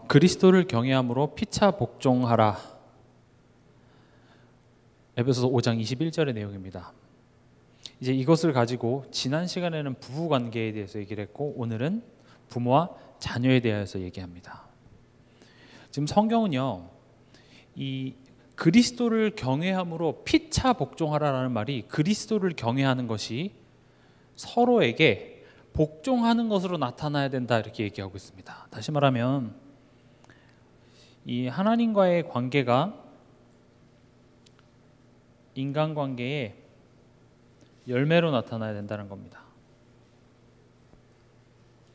그리스도를 경외함으로 피차 복종하라. 에베소서 5장 21절의 내용입니다. 이제 이것을 가지고 지난 시간에는 부부 관계에 대해서 얘기를 했고 오늘은 부모와 자녀에 대해서 얘기합니다. 지금 성경은요, 이 그리스도를 경외함으로 피차 복종하라라는 말이 그리스도를 경외하는 것이 서로에게 복종하는 것으로 나타나야 된다 이렇게 얘기하고 있습니다. 다시 말하면 이 하나님과의 관계가 인간관계의 열매로 나타나야 된다는 겁니다.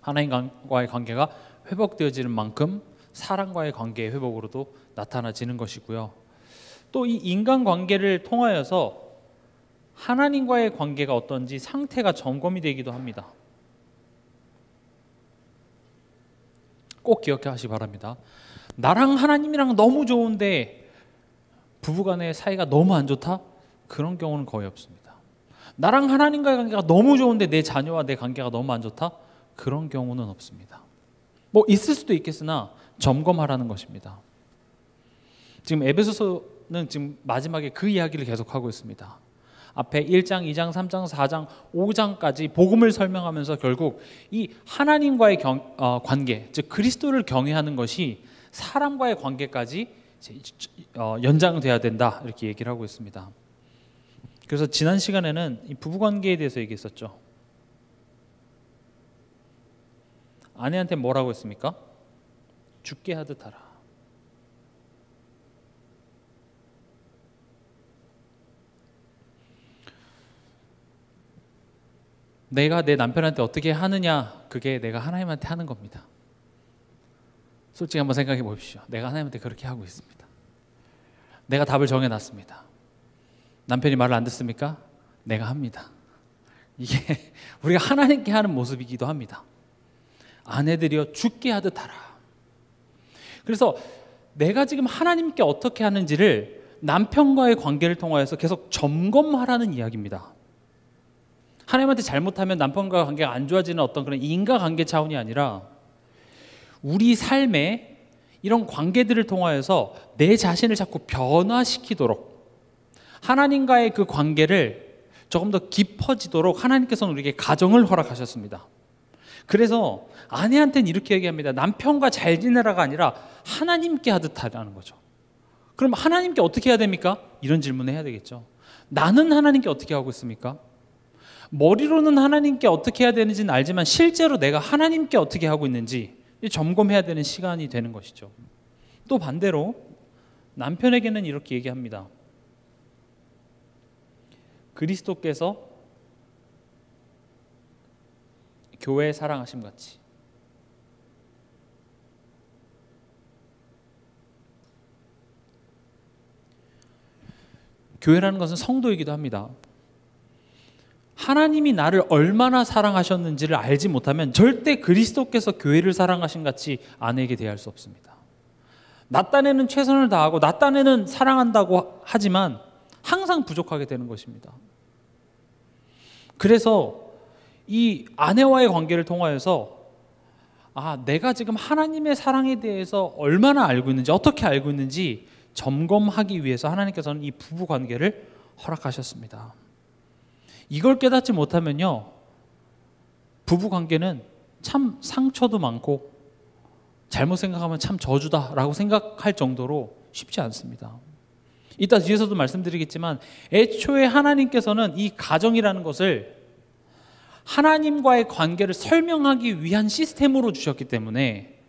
하나님과의 관계가 회복되어지는 만큼 사람과의 관계의 회복으로도 나타나지는 것이고요. 또 이 인간관계를 통하여서 하나님과의 관계가 어떤지 상태가 점검이 되기도 합니다. 꼭 기억하시기 바랍니다. 나랑 하나님이랑 너무 좋은데 부부간의 사이가 너무 안 좋다? 그런 경우는 거의 없습니다. 나랑 하나님과의 관계가 너무 좋은데 내 자녀와 내 관계가 너무 안 좋다? 그런 경우는 없습니다. 뭐 있을 수도 있겠으나 점검하라는 것입니다. 지금 에베소서는 지금 마지막에 그 이야기를 계속하고 있습니다. 앞에 1장, 2장, 3장, 4장, 5장까지 복음을 설명하면서 결국 이 하나님과의 관계, 즉 그리스도를 경외하는 것이 사람과의 관계까지 연장돼야 된다 이렇게 얘기를 하고 있습니다. 그래서 지난 시간에는 이 부부관계에 대해서 얘기했었죠. 아내한테 뭐라고 했습니까? 죽게 하듯 하라. 내가 내 남편한테 어떻게 하느냐, 그게 내가 하나님한테 하는 겁니다. 솔직히 한번 생각해 보십시오. 내가 하나님한테 그렇게 하고 있습니다. 내가 답을 정해놨습니다. 남편이 말을 안 듣습니까? 내가 합니다. 이게 우리가 하나님께 하는 모습이기도 합니다. 아내들이여 죽게 하듯 하라. 그래서 내가 지금 하나님께 어떻게 하는지를 남편과의 관계를 통하여서 계속 점검하라는 이야기입니다. 하나님한테 잘못하면 남편과 관계가 안 좋아지는 어떤 그런 인과관계 차원이 아니라 우리 삶에 이런 관계들을 통하여서 내 자신을 자꾸 변화시키도록 하나님과의 그 관계를 조금 더 깊어지도록 하나님께서는 우리에게 가정을 허락하셨습니다. 그래서 아내한테는 이렇게 얘기합니다. 남편과 잘 지내라가 아니라 하나님께 하듯 하라는 거죠. 그럼 하나님께 어떻게 해야 됩니까? 이런 질문을 해야 되겠죠. 나는 하나님께 어떻게 하고 있습니까? 머리로는 하나님께 어떻게 해야 되는지는 알지만 실제로 내가 하나님께 어떻게 하고 있는지 점검해야 되는 시간이 되는 것이죠. 또 반대로 남편에게는 이렇게 얘기합니다. 그리스도께서 교회에 사랑하심 같이 교회라는 것은 성도이기도 합니다. 하나님이 나를 얼마나 사랑하셨는지를 알지 못하면 절대 그리스도께서 교회를 사랑하신 같이 아내에게 대할 수 없습니다. 나 딴에는 최선을 다하고 나 딴에는 사랑한다고 하지만 항상 부족하게 되는 것입니다. 그래서 이 아내와의 관계를 통하여서 내가 지금 하나님의 사랑에 대해서 얼마나 알고 있는지, 어떻게 알고 있는지 점검하기 위해서 하나님께서는 이 부부 관계를 허락하셨습니다. 이걸 깨닫지 못하면요, 부부 관계는 참 상처도 많고 잘못 생각하면 참 저주다라고 생각할 정도로 쉽지 않습니다. 이따 뒤에서도 말씀드리겠지만 애초에 하나님께서는 이 가정이라는 것을 하나님과의 관계를 설명하기 위한 시스템으로 주셨기 때문에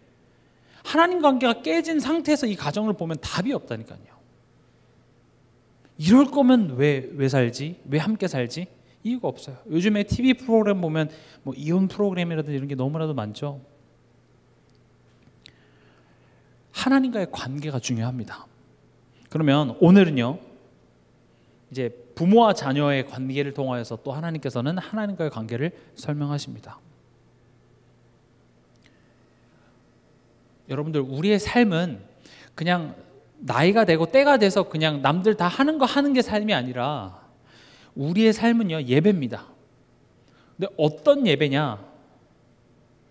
하나님 관계가 깨진 상태에서 이 가정을 보면 답이 없다니까요. 이럴 거면 왜 살지? 왜 함께 살지? 이유가 없어요. 요즘에 TV 프로그램 보면 뭐 이혼 프로그램이라든지 이런 게 너무나도 많죠. 하나님과의 관계가 중요합니다. 그러면 오늘은요, 이제 부모와 자녀의 관계를 통하여서 또 하나님께서는 하나님과의 관계를 설명하십니다. 여러분들, 우리의 삶은 그냥 나이가 되고 때가 돼서 그냥 남들 다 하는 거 하는 게 삶이 아니라 우리의 삶은요, 예배입니다. 근데 어떤 예배냐?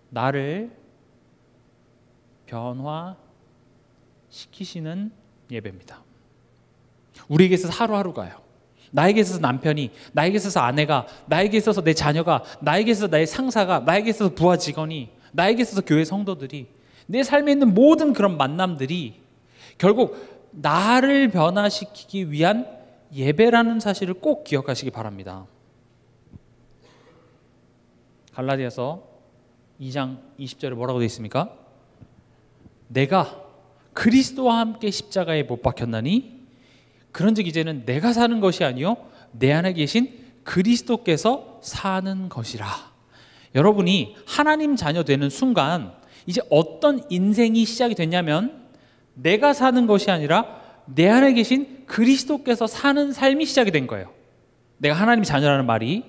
나를 변화시키시는 예배입니다. 우리에게 있어서 하루하루가요. 나에게 있어서 남편이, 나에게 있어서 아내가, 나에게 있어서 내 자녀가, 나에게 있어서 나의 상사가, 나에게 있어서 부하 직원이, 나에게 있어서 교회 성도들이, 내 삶에 있는 모든 그런 만남들이 결국 나를 변화시키기 위한 예배라는 사실을 꼭 기억하시기 바랍니다. 갈라디아서 2장 20절에 뭐라고 되어 있습니까? 내가 그리스도와 함께 십자가에 못 박혔나니 그런즉 이제는 내가 사는 것이 아니요 내 안에 계신 그리스도께서 사는 것이라. 여러분이 하나님 자녀 되는 순간 이제 어떤 인생이 시작이 됐냐면 내가 사는 것이 아니라 내 안에 계신 그리스도께서 사는 삶이 시작이 된 거예요. 내가 하나님 자녀라는 말이.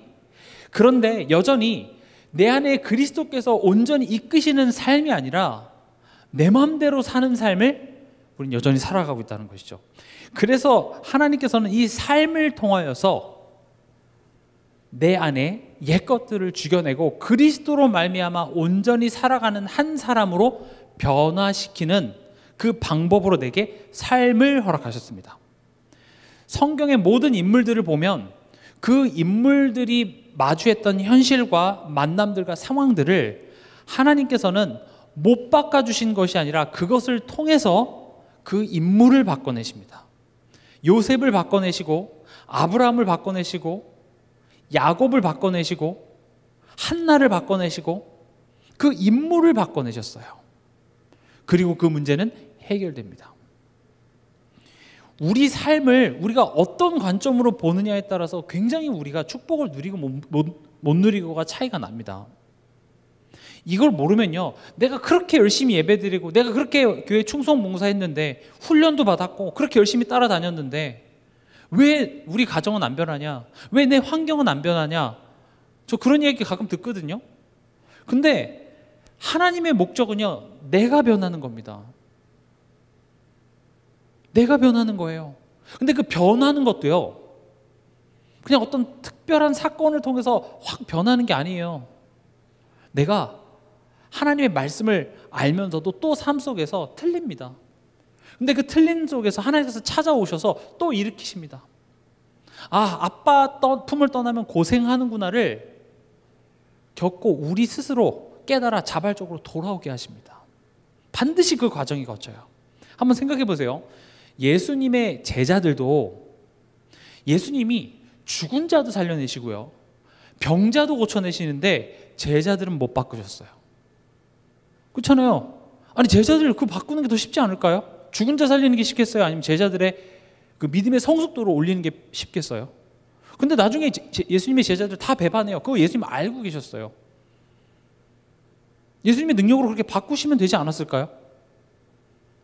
그런데 여전히 내 안에 그리스도께서 온전히 이끄시는 삶이 아니라 내 마음대로 사는 삶을 우리는 여전히 살아가고 있다는 것이죠. 그래서 하나님께서는 이 삶을 통하여서 내 안에 옛것들을 죽여내고 그리스도로 말미암아 온전히 살아가는 한 사람으로 변화시키는 그 방법으로 내게 삶을 허락하셨습니다. 성경의 모든 인물들을 보면 그 인물들이 마주했던 현실과 만남들과 상황들을 하나님께서는 못 바꿔주신 것이 아니라 그것을 통해서 그 인물을 바꿔내십니다. 요셉을 바꿔내시고 아브라함을 바꿔내시고 야곱을 바꿔내시고 한나를 바꿔내시고 그 인물을 바꿔내셨어요. 그리고 그 문제는 해결됩니다. 우리 삶을 우리가 어떤 관점으로 보느냐에 따라서 굉장히 우리가 축복을 누리고 못 누리고가 차이가 납니다. 이걸 모르면요, 내가 그렇게 열심히 예배드리고 내가 그렇게 교회 충성 봉사했는데 훈련도 받았고 그렇게 열심히 따라다녔는데 왜 우리 가정은 안 변하냐, 왜 내 환경은 안 변하냐, 저 그런 얘기 가끔 듣거든요. 근데 하나님의 목적은요, 내가 변하는 겁니다. 내가 변하는 거예요. 근데 그 변하는 것도요, 그냥 어떤 특별한 사건을 통해서 확 변하는 게 아니에요. 내가 하나님의 말씀을 알면서도 또 삶 속에서 틀립니다. 근데 그 틀린 속에서 하나님께서 찾아오셔서 또 일으키십니다. 아, 아빠 품을 떠나면 고생하는구나를 겪고 우리 스스로 깨달아 자발적으로 돌아오게 하십니다. 반드시 그 과정이 거쳐요. 한번 생각해 보세요. 예수님의 제자들도 예수님이 죽은 자도 살려내시고요, 병자도 고쳐내시는데 제자들은 못 바꾸셨어요. 그렇잖아요. 아니, 제자들 그거 바꾸는 게 더 쉽지 않을까요? 죽은 자 살리는 게 쉽겠어요? 아니면 제자들의 그 믿음의 성숙도를 올리는 게 쉽겠어요? 근데 나중에 예수님의 제자들 다 배반해요. 그거 예수님 알고 계셨어요. 예수님의 능력으로 그렇게 바꾸시면 되지 않았을까요?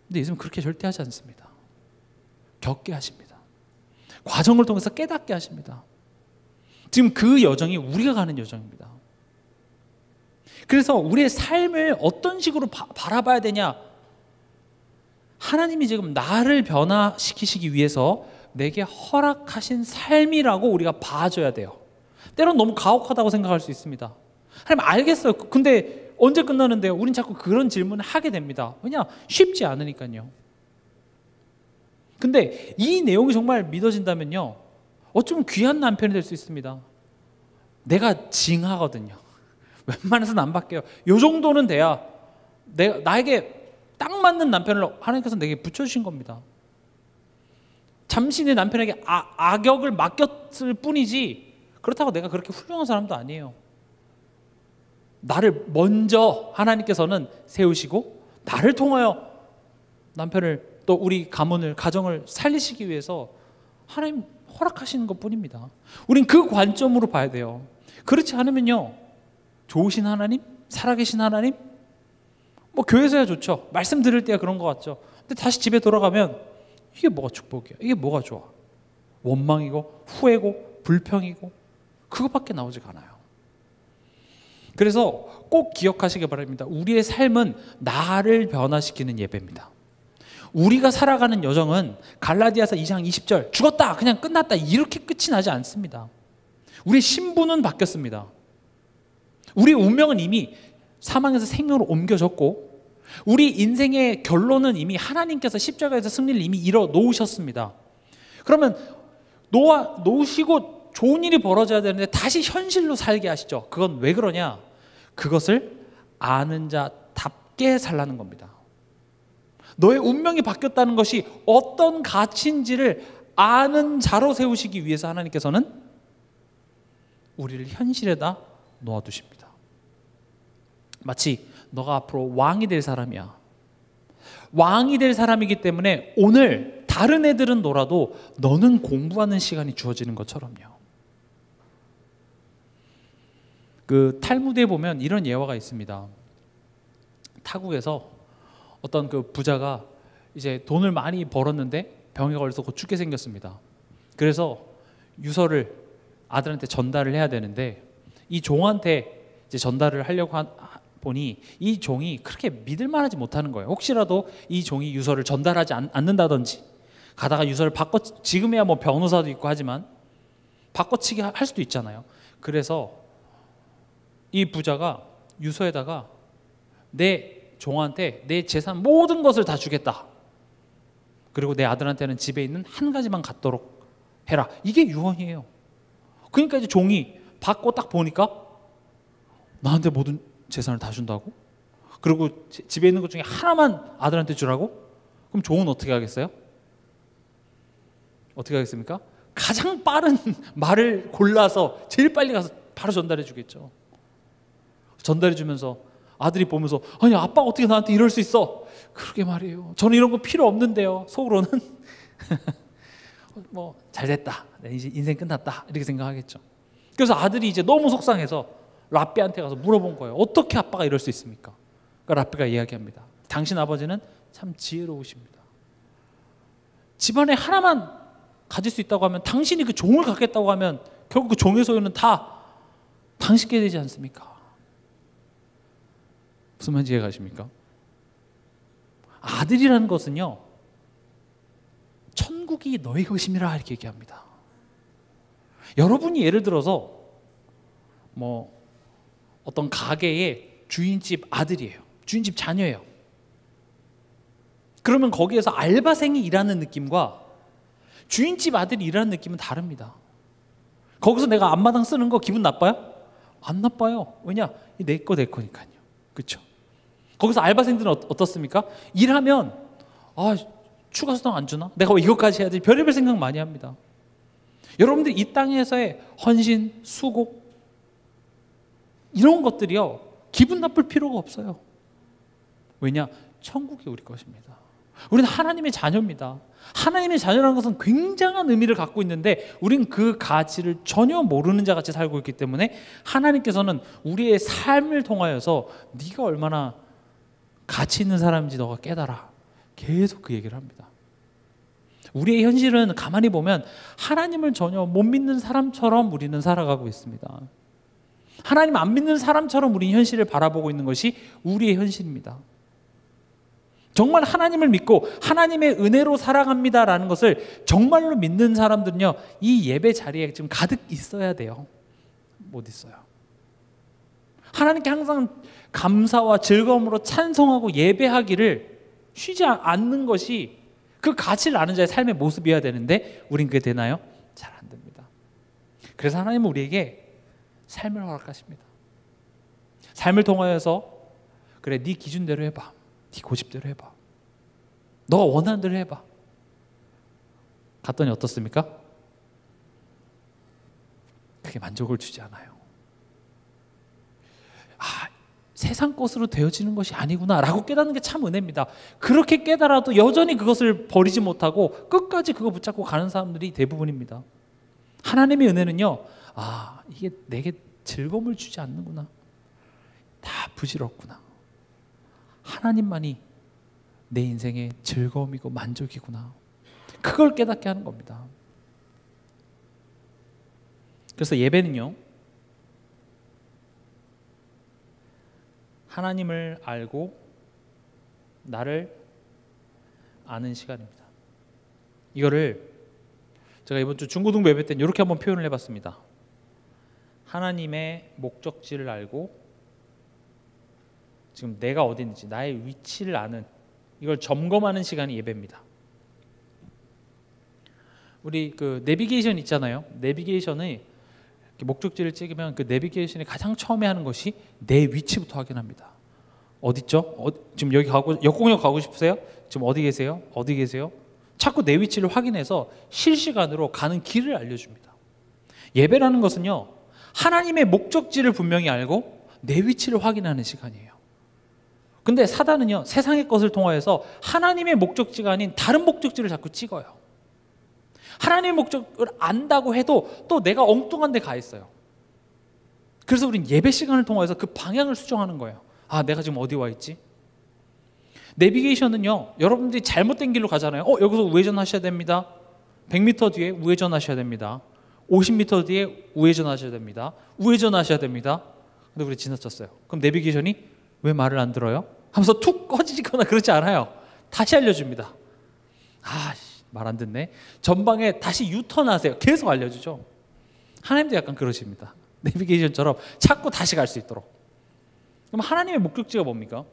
근데 예수님은 그렇게 절대 하지 않습니다. 겪게 하십니다. 과정을 통해서 깨닫게 하십니다. 지금 그 여정이 우리가 가는 여정입니다. 그래서 우리의 삶을 어떤 식으로 바라봐야 되냐, 하나님이 지금 나를 변화시키시기 위해서 내게 허락하신 삶이라고 우리가 봐줘야 돼요. 때론 너무 가혹하다고 생각할 수 있습니다. 하나님 알겠어요. 근데 언제 끝나는데요? 우린 자꾸 그런 질문을 하게 됩니다. 왜냐? 쉽지 않으니까요. 근데 이 내용이 정말 믿어진다면요, 어쩌면 귀한 남편이 될 수 있습니다. 내가 징하거든요. 웬만해서는 안 바뀌어요. 요 정도는 돼야 나에게 딱 맞는 남편을 하나님께서 내게 붙여주신 겁니다. 잠시 내 남편에게 악역을 맡겼을 뿐이지 그렇다고 내가 그렇게 훌륭한 사람도 아니에요. 나를 먼저 하나님께서는 세우시고 나를 통하여 남편을 또 우리 가정을 살리시기 위해서 하나님 허락하시는 것뿐입니다. 우린 그 관점으로 봐야 돼요. 그렇지 않으면요, 좋으신 하나님, 살아계신 하나님, 뭐 교회에서야 좋죠. 말씀 들을 때야 그런 것 같죠. 근데 다시 집에 돌아가면 이게 뭐가 축복이야, 이게 뭐가 좋아? 원망이고 후회고 불평이고 그것밖에 나오지가 않아요. 그래서 꼭 기억하시기 바랍니다. 우리의 삶은 나를 변화시키는 예배입니다. 우리가 살아가는 여정은 갈라디아서 2장 20절 죽었다, 그냥 끝났다, 이렇게 끝이 나지 않습니다. 우리의 신분은 바뀌었습니다. 우리의 운명은 이미 사망에서 생명으로 옮겨졌고 우리 인생의 결론은 이미 하나님께서 십자가에서 승리를 이미 이뤄 놓으셨습니다. 그러면 놓으시고 좋은 일이 벌어져야 되는데 다시 현실로 살게 하시죠. 그건 왜 그러냐? 그것을 아는 자답게 살라는 겁니다. 너의 운명이 바뀌었다는 것이 어떤 가치인지를 아는 자로 세우시기 위해서 하나님께서는 우리를 현실에다 놓아두십니다. 마치 너가 앞으로 왕이 될 사람이야. 왕이 될 사람이기 때문에 오늘 다른 애들은 놀아도 너는 공부하는 시간이 주어지는 것처럼요. 그 탈무드에 보면 이런 예화가 있습니다. 타국에서 어떤 그 부자가 이제 돈을 많이 벌었는데 병에 걸려서 곧 죽게 생겼습니다. 그래서 유서를 아들한테 전달을 해야 되는데 이 종한테 이제 전달을 하려고 보니 이 종이 그렇게 믿을만하지 못하는 거예요. 혹시라도 이 종이 유서를 전달하지 않는다든지 가다가 유서를 지금이야 뭐 변호사도 있고 하지만 바꿔치기 할 수도 있잖아요. 그래서 이 부자가 유서에다가 내 종한테 내 재산 모든 것을 다 주겠다. 그리고 내 아들한테는 집에 있는 한 가지만 갖도록 해라. 이게 유언이에요. 그러니까 이제 종이 받고 딱 보니까 나한테 모든 재산을 다 준다고? 그리고 집에 있는 것 중에 하나만 아들한테 주라고? 그럼 종은 어떻게 하겠어요? 어떻게 하겠습니까? 가장 빠른 말을 골라서 제일 빨리 가서 바로 전달해 주겠죠. 전달해 주면서 아들이 보면서 아니 아빠가 어떻게 나한테 이럴 수 있어? 그러게 말이에요. 저는 이런 거 필요 없는데요. 속으로는 뭐 잘됐다. 이제 인생 끝났다. 이렇게 생각하겠죠. 그래서 아들이 이제 너무 속상해서 라삐한테 가서 물어본 거예요. 어떻게 아빠가 이럴 수 있습니까? 그러니까 라삐가 이야기합니다. 당신 아버지는 참 지혜로우십니다. 집안에 하나만 가질 수 있다고 하면 당신이 그 종을 갖겠다고 하면 결국 그 종의 소유는 다 당신께 되지 않습니까? 무슨 말인지 이해가 가십니까? 아들이라는 것은요 천국이 너희 것임이라 이렇게 얘기합니다. 여러분이 예를 들어서 뭐 어떤 가게의 주인집 아들이에요. 주인집 자녀예요. 그러면 거기에서 알바생이 일하는 느낌과 주인집 아들이 일하는 느낌은 다릅니다. 거기서 내가 앞마당 쓰는 거 기분 나빠요? 안 나빠요. 왜냐? 내 거니까요. 그렇죠? 거기서 알바생들은 어떻습니까? 일하면 추가 수당 안 주나? 내가 왜 이것까지 해야지? 별의별 생각 많이 합니다. 여러분들 이 땅에서의 헌신, 수고 이런 것들이요 기분 나쁠 필요가 없어요. 왜냐? 천국이 우리 것입니다. 우리는 하나님의 자녀입니다. 하나님의 자녀라는 것은 굉장한 의미를 갖고 있는데 우린 그 가치를 전혀 모르는 자같이 살고 있기 때문에 하나님께서는 우리의 삶을 통하여서 네가 얼마나 가치 있는 사람인지 너가 깨달아. 계속 그 얘기를 합니다. 우리의 현실은 가만히 보면 하나님을 전혀 못 믿는 사람처럼 우리는 살아가고 있습니다. 하나님 안 믿는 사람처럼 우리는 현실을 바라보고 있는 것이 우리의 현실입니다. 정말 하나님을 믿고 하나님의 은혜로 살아갑니다라는 것을 정말로 믿는 사람들은요 이 예배 자리에 지금 가득 있어야 돼요. 못 있어요. 하나님께 항상 감사와 즐거움으로 찬송하고 예배하기를 쉬지 않는 것이 그 가치를 아는 자의 삶의 모습이어야 되는데 우린 그게 되나요? 잘 안 됩니다. 그래서 하나님은 우리에게 삶을 허락하십니다. 삶을 통하여서 그래 네 기준대로 해봐. 네 고집대로 해봐. 너가 원하는 대로 해봐. 갔더니 어떻습니까? 그게 만족을 주지 않아요. 세상 것으로 되어지는 것이 아니구나 라고 깨닫는 게 참 은혜입니다. 그렇게 깨달아도 여전히 그것을 버리지 못하고 끝까지 그거 붙잡고 가는 사람들이 대부분입니다. 하나님의 은혜는요 이게 내게 즐거움을 주지 않는구나. 다 부질없구나. 하나님만이 내 인생의 즐거움이고 만족이구나. 그걸 깨닫게 하는 겁니다. 그래서 예배는요 하나님을 알고 나를 아는 시간입니다. 이거를 제가 이번 주 중고등부 예배 때는 이렇게 한번 표현을 해봤습니다. 하나님의 목적지를 알고 지금 내가 어디 있는지 나의 위치를 아는, 이걸 점검하는 시간이 예배입니다. 우리 그 내비게이션 있잖아요. 내비게이션의 목적지를 찍으면 그 내비게이션이 가장 처음에 하는 것이 내 위치부터 확인합니다. 어딨죠? 지금 여기 가고, 역곡역 가고 싶으세요? 지금 어디 계세요? 어디 계세요? 자꾸 내 위치를 확인해서 실시간으로 가는 길을 알려줍니다. 예배라는 것은요, 하나님의 목적지를 분명히 알고 내 위치를 확인하는 시간이에요. 근데 사단은요, 세상의 것을 통하여서 하나님의 목적지가 아닌 다른 목적지를 자꾸 찍어요. 하나님의 목적을 안다고 해도 또 내가 엉뚱한 데 가 있어요. 그래서 우린 예배 시간을 통해서 그 방향을 수정하는 거예요. 아, 내가 지금 어디 와 있지? 내비게이션은요, 여러분들이 잘못된 길로 가잖아요. 여기서 우회전 하셔야 됩니다. 100m 뒤에 우회전 하셔야 됩니다. 50m 뒤에 우회전 하셔야 됩니다. 우회전 하셔야 됩니다. 근데 우리 지나쳤어요. 그럼 내비게이션이 왜 말을 안 들어요? 하면서 툭 꺼지거나 그러지 않아요. 다시 알려줍니다. 말 안 듣네. 전방에 다시 유턴하세요. 계속 알려주죠. 하나님도 약간 그러십니다. 내비게이션처럼 찾고 다시 갈 수 있도록. 그럼 하나님의 목적지가 뭡니까?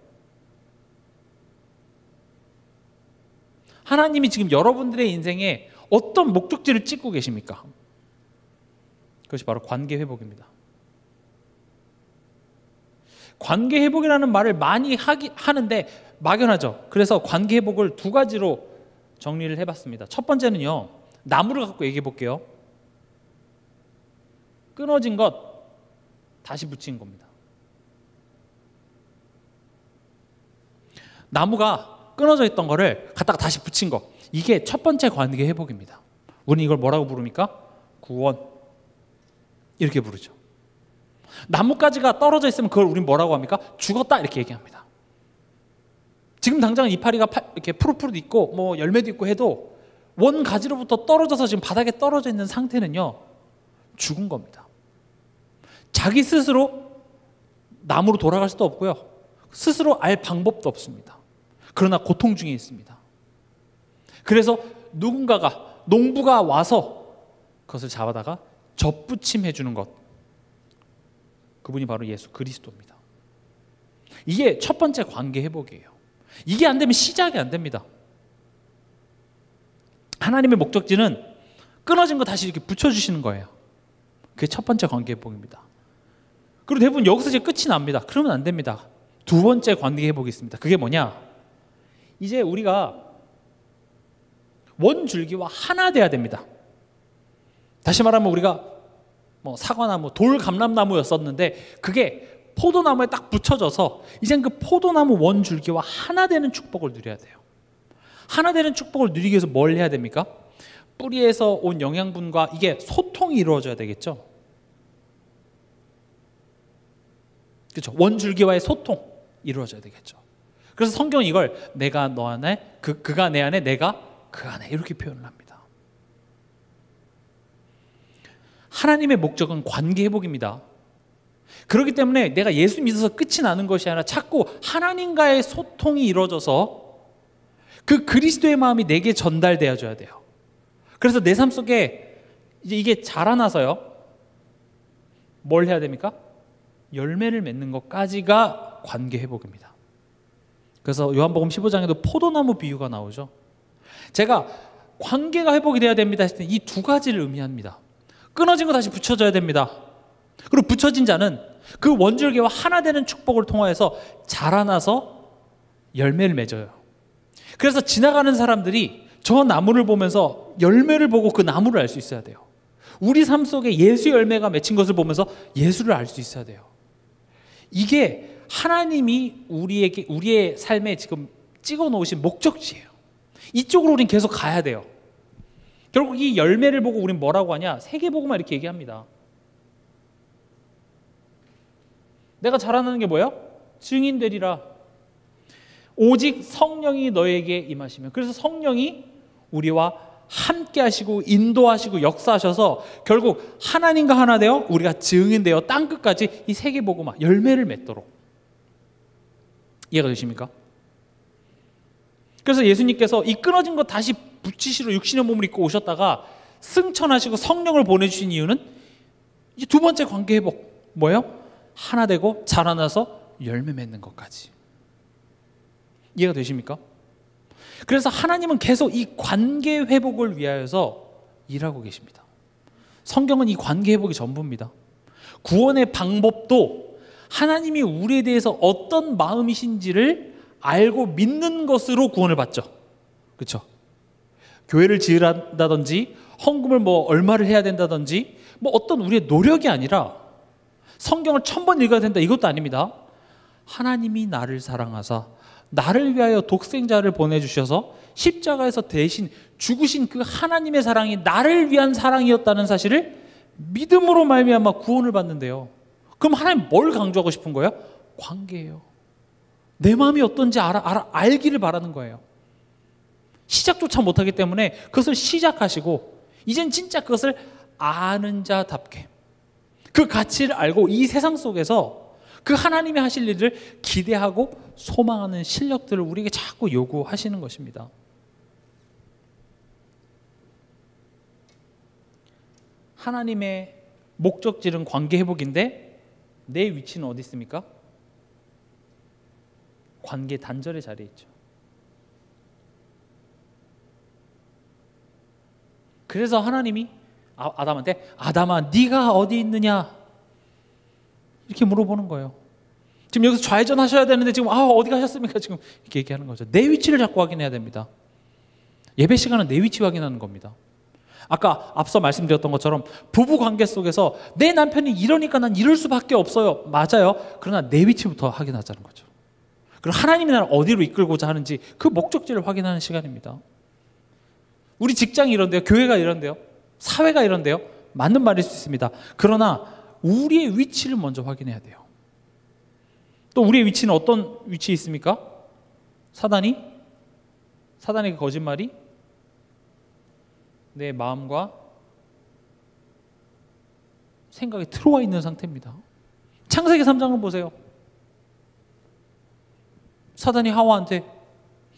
하나님이 지금 여러분들의 인생에 어떤 목적지를 찍고 계십니까? 그것이 바로 관계 회복입니다. 관계 회복이라는 말을 많이 하는데 막연하죠. 그래서 관계 회복을 두 가지로 정리를 해봤습니다. 첫 번째는요, 나무를 갖고 얘기해 볼게요. 끊어진 것 다시 붙인 겁니다. 나무가 끊어져 있던 거를 갖다가 다시 붙인 거, 이게 첫 번째 관계 회복입니다. 우리는 이걸 뭐라고 부릅니까? 구원, 이렇게 부르죠. 나뭇가지가 떨어져 있으면 그걸 우린 뭐라고 합니까? 죽었다, 이렇게 얘기합니다. 지금 당장 이파리가 이렇게 푸릇푸릇 있고 뭐 열매도 있고 해도 원 가지로부터 떨어져서 지금 바닥에 떨어져 있는 상태는요, 죽은 겁니다. 자기 스스로 나무로 돌아갈 수도 없고요, 스스로 알 방법도 없습니다. 그러나 고통 중에 있습니다. 그래서 누군가가, 농부가 와서 그것을 잡아다가 접붙임해 주는 것, 그분이 바로 예수 그리스도입니다. 이게 첫 번째 관계 회복이에요. 이게 안 되면 시작이 안 됩니다. 하나님의 목적지는 끊어진 거 다시 이렇게 붙여주시는 거예요. 그게 첫 번째 관계 회복입니다. 그리고 대부분 여기서 이제 끝이 납니다. 그러면 안 됩니다. 두 번째 관계 회복이 있습니다. 그게 뭐냐? 이제 우리가 원줄기와 하나 돼야 됩니다. 다시 말하면 우리가 뭐 사과나무, 돌감람나무였었는데 그게 포도나무에 딱 붙여져서 이젠 그 포도나무 원줄기와 하나 되는 축복을 누려야 돼요. 하나 되는 축복을 누리기 위해서 뭘 해야 됩니까? 뿌리에서 온 영양분과 이게 소통이 이루어져야 되겠죠. 그렇죠. 원줄기와의 소통 이루어져야 되겠죠. 그래서 성경은 이걸 내가 너 안에, 그가 내 안에, 내가 그 안에, 이렇게 표현을 합니다. 하나님의 목적은 관계 회복입니다. 그렇기 때문에 내가 예수 믿어서 끝이 나는 것이 아니라 자꾸 하나님과의 소통이 이루어져서 그 그리스도의 마음이 내게 전달되어져야 돼요. 그래서 내 삶 속에 이제 이게 자라나서요, 뭘 해야 됩니까? 열매를 맺는 것까지가 관계 회복입니다. 그래서 요한복음 15장에도 포도나무 비유가 나오죠. 제가 관계가 회복이 돼야 됩니다 했을 때 이 두 가지를 의미합니다. 끊어진 거 다시 붙여줘야 됩니다. 그리고 붙여진 자는 그 원줄기와 하나 되는 축복을 통하여서 자라나서 열매를 맺어요. 그래서 지나가는 사람들이 저 나무를 보면서 열매를 보고 그 나무를 알 수 있어야 돼요. 우리 삶 속에 예수 열매가 맺힌 것을 보면서 예수를 알 수 있어야 돼요. 이게 하나님이 우리의 삶에 지금 찍어 놓으신 목적지예요. 이쪽으로 우린 계속 가야 돼요. 결국 이 열매를 보고 우린 뭐라고 하냐? 세계복음화 이렇게 얘기합니다. 내가 자라나는 게 뭐예요? 증인 되리라. 오직 성령이 너에게 임하시면. 그래서 성령이 우리와 함께 하시고 인도하시고 역사하셔서 결국 하나님과 하나 되어 우리가 증인 되어 땅끝까지 이 세계복음화 열매를 맺도록. 이해가 되십니까? 그래서 예수님께서 이 끊어진 거 다시 붙이시러 육신의 몸을 입고 오셨다가 승천하시고 성령을 보내주신 이유는 이제 두 번째 관계 회복 뭐예요? 하나 되고 자라나서 열매 맺는 것까지. 이해가 되십니까? 그래서 하나님은 계속 이 관계 회복을 위하여서 일하고 계십니다. 성경은 이 관계 회복이 전부입니다. 구원의 방법도 하나님이 우리에 대해서 어떤 마음이신지를 알고 믿는 것으로 구원을 받죠. 그렇죠? 교회를 지으란다든지 헌금을 얼마를 해야 된다든지 어떤 우리의 노력이 아니라 성경을 1000번 읽어야 된다 이것도 아닙니다. 하나님이 나를 사랑하사 나를 위하여 독생자를 보내주셔서 십자가에서 대신 죽으신 그 하나님의 사랑이 나를 위한 사랑이었다는 사실을 믿음으로 말미암아 구원을 받는데요. 그럼 하나님 뭘 강조하고 싶은 거예요? 관계예요. 내 마음이 어떤지 알기를 바라는 거예요. 시작조차 못하기 때문에 그것을 시작하시고 이젠 진짜 그것을 아는 자답게 그 가치를 알고 이 세상 속에서 그 하나님이 하실 일을 기대하고 소망하는 실력들을 우리에게 자꾸 요구하시는 것입니다. 하나님의 목적질은 관계 회복인데 내 위치는 어디 있습니까? 관계 단절의 자리에 있죠. 그래서 하나님이 아담한테 아담아 네가 어디 있느냐 이렇게 물어보는 거예요. 지금 여기서 좌회전하셔야 되는데 지금 어디 가셨습니까? 지금 이렇게 얘기하는 거죠. 내 위치를 자꾸 확인해야 됩니다. 예배 시간은 내 위치 확인하는 겁니다. 아까 앞서 말씀드렸던 것처럼 부부 관계 속에서 내 남편이 이러니까 난 이럴 수밖에 없어요. 맞아요. 그러나 내 위치부터 확인하자는 거죠. 그리고 하나님이 나를 어디로 이끌고자 하는지 그 목적지를 확인하는 시간입니다. 우리 직장이 이런데요. 교회가 이런데요. 사회가 이런데요. 맞는 말일 수 있습니다. 그러나 우리의 위치를 먼저 확인해야 돼요. 또 우리의 위치는 어떤 위치에 있습니까? 사단의 거짓말이 내 마음과 생각에 들어와 있는 상태입니다. 창세기 3장을 보세요. 사단이 하와한테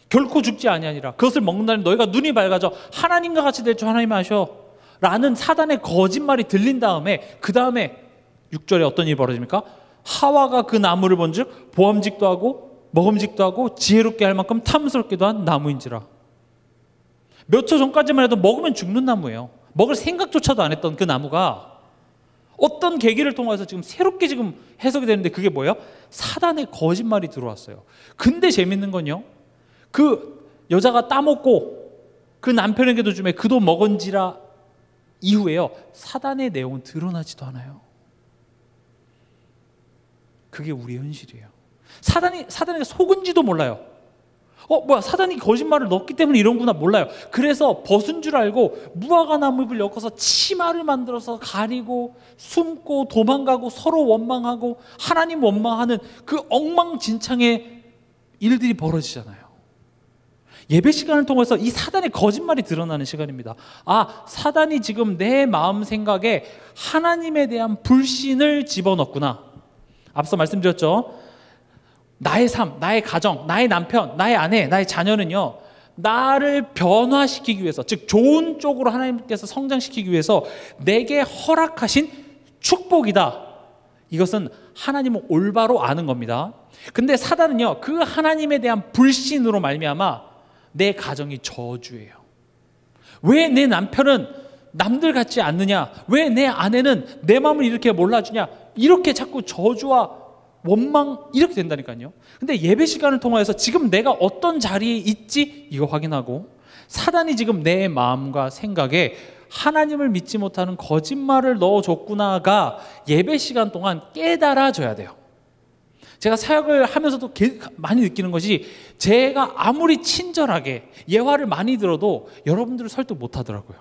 결코 죽지 아니하니라 그것을 먹는다면 너희가 눈이 밝아져 하나님과 같이 될 줄 하나님이 아셔 라는 사단의 거짓말이 들린 다음에 그 다음에 6절에 어떤 일이 벌어집니까? 하와가 그 나무를 본즉 보암직도 하고 먹음직도 하고 지혜롭게 할 만큼 탐스럽기도 한 나무인지라. 몇 초 전까지만 해도 먹으면 죽는 나무예요. 먹을 생각조차도 안 했던 그 나무가 어떤 계기를 통해서 지금 새롭게 지금 해석이 되는데 그게 뭐예요? 사단의 거짓말이 들어왔어요. 근데 재밌는 건요, 그 여자가 따먹고 그 남편에게도 주매 그도 먹은지라 이후에요, 사단의 내용은 드러나지도 않아요. 그게 우리의 현실이에요. 사단에게 속은지도 몰라요. 뭐야, 사단이 거짓말을 넣었기 때문에 이런구나 몰라요. 그래서 벗은 줄 알고 무화과 나무잎을 엮어서 치마를 만들어서 가리고 숨고 도망가고 서로 원망하고 하나님 원망하는 그 엉망진창의 일들이 벌어지잖아요. 예배 시간을 통해서 이 사단의 거짓말이 드러나는 시간입니다. 사단이 지금 내 마음 생각에 하나님에 대한 불신을 집어넣구나. 앞서 말씀드렸죠. 나의 삶, 나의 가정, 나의 남편, 나의 아내, 나의 자녀는요, 나를 변화시키기 위해서, 즉 좋은 쪽으로 하나님께서 성장시키기 위해서 내게 허락하신 축복이다. 이것은 하나님은 올바로 아는 겁니다. 근데 사단은요, 그 하나님에 대한 불신으로 말미암아 내 가정이 저주예요. 왜 내 남편은 남들 같지 않느냐? 왜 내 아내는 내 마음을 이렇게 몰라주냐? 이렇게 자꾸 저주와 원망 이렇게 된다니까요. 근데 예배 시간을 통해서 지금 내가 어떤 자리에 있지? 이거 확인하고 사단이 지금 내 마음과 생각에 하나님을 믿지 못하는 거짓말을 넣어줬구나가 예배 시간 동안 깨달아져야 돼요. 제가 사역을 하면서도 많이 느끼는 것이 제가 아무리 친절하게 예화를 많이 들어도 여러분들을 설득 못하더라고요.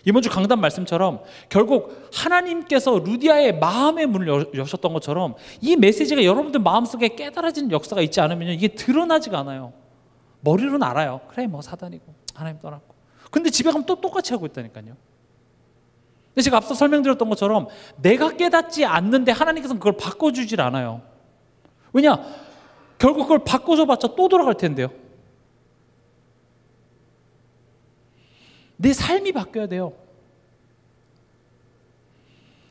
이번 주 강단 말씀처럼 결국 하나님께서 루디아의 마음의 문을 여셨던 것처럼 이 메시지가 여러분들 마음속에 깨달아지는 역사가 있지 않으면 이게 드러나지가 않아요. 머리로는 알아요. 그래 뭐 사단이고 하나님 떠났고. 근데 집에 가면 또 똑같이 하고 있다니까요. 근데 제가 앞서 설명드렸던 것처럼 내가 깨닫지 않는데 하나님께서는 그걸 바꿔주질 않아요. 왜냐? 결국 그걸 바꿔줘봤자 또 돌아갈 텐데요. 내 삶이 바뀌어야 돼요.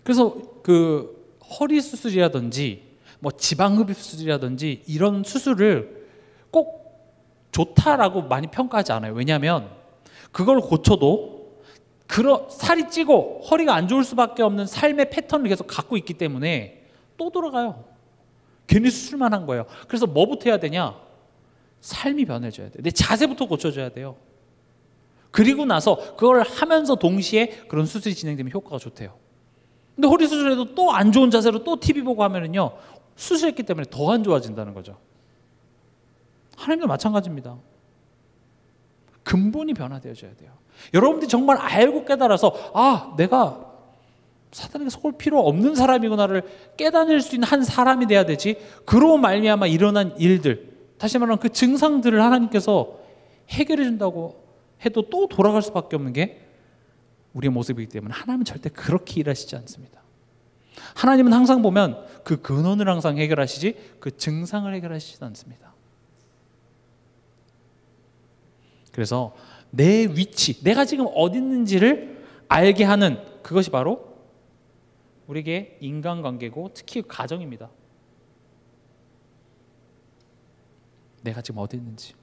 그래서 그 허리 수술이라든지 뭐 지방흡입 수술이라든지 이런 수술을 꼭 좋다라고 많이 평가하지 않아요. 왜냐하면 그걸 고쳐도 살이 찌고 허리가 안 좋을 수밖에 없는 삶의 패턴을 계속 갖고 있기 때문에 또 돌아가요. 괜히 수술만 한 거예요. 그래서 뭐부터 해야 되냐? 삶이 변해져야 돼요. 내 자세부터 고쳐줘야 돼요. 그리고 나서 그걸 하면서 동시에 그런 수술이 진행되면 효과가 좋대요. 근데 허리 수술해도 또 안 좋은 자세로 또 TV 보고 하면은요, 수술했기 때문에 더 안 좋아진다는 거죠. 하나님도 마찬가지입니다. 근본이 변화되어져야 돼요. 여러분들이 정말 알고 깨달아서 내가 사단에게 속을 필요 없는 사람이구나를 깨달을 수 있는 한 사람이 돼야 되지. 그로 말미암아 일어난 일들, 다시 말하면 그 증상들을 하나님께서 해결해 준다고 해도 또 돌아갈 수밖에 없는 게 우리의 모습이기 때문에 하나님은 절대 그렇게 일하시지 않습니다. 하나님은 항상 보면 그 근원을 항상 해결하시지 그 증상을 해결하시지 않습니다. 그래서 내 위치, 내가 지금 어디 있는지를 알게 하는 그것이 바로 우리에게 인간관계고 특히 가정입니다. 내가 지금 어디 있는지,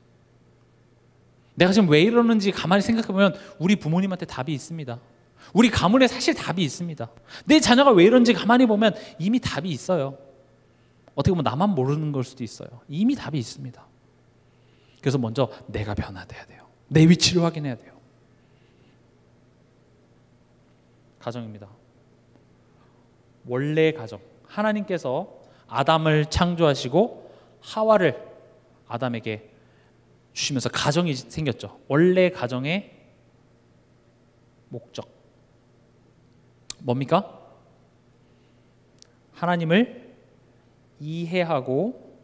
내가 지금 왜 이러는지 가만히 생각해보면 우리 부모님한테 답이 있습니다. 우리 가문에 사실 답이 있습니다. 내 자녀가 왜 이런지 가만히 보면 이미 답이 있어요. 어떻게 보면 나만 모르는 걸 수도 있어요. 이미 답이 있습니다. 그래서 먼저 내가 변화돼야 돼요. 내 위치를 확인해야 돼요. 가정입니다. 원래 가정, 하나님께서 아담을 창조하시고 하와를 아담에게 주시면서 가정이 생겼죠. 원래 가정의 목적 뭡니까? 하나님을 이해하고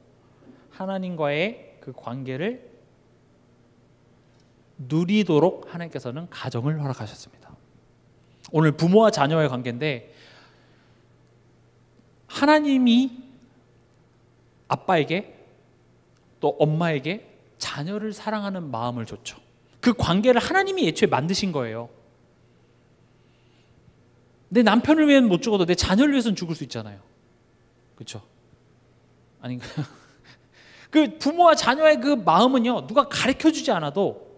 하나님과의 그 관계를 누리도록 하나님께서는 가정을 허락하셨습니다. 오늘 부모와 자녀의 관계인데 하나님이 아빠에게 또 엄마에게 자녀를 사랑하는 마음을 줬죠. 그 관계를 하나님이 애초에 만드신 거예요. 내 남편을 위해서는 못 죽어도 내 자녀를 위해서는 죽을 수 있잖아요. 그렇죠? 아닌가요? 그 부모와 자녀의 그 마음은요, 누가 가르쳐주지 않아도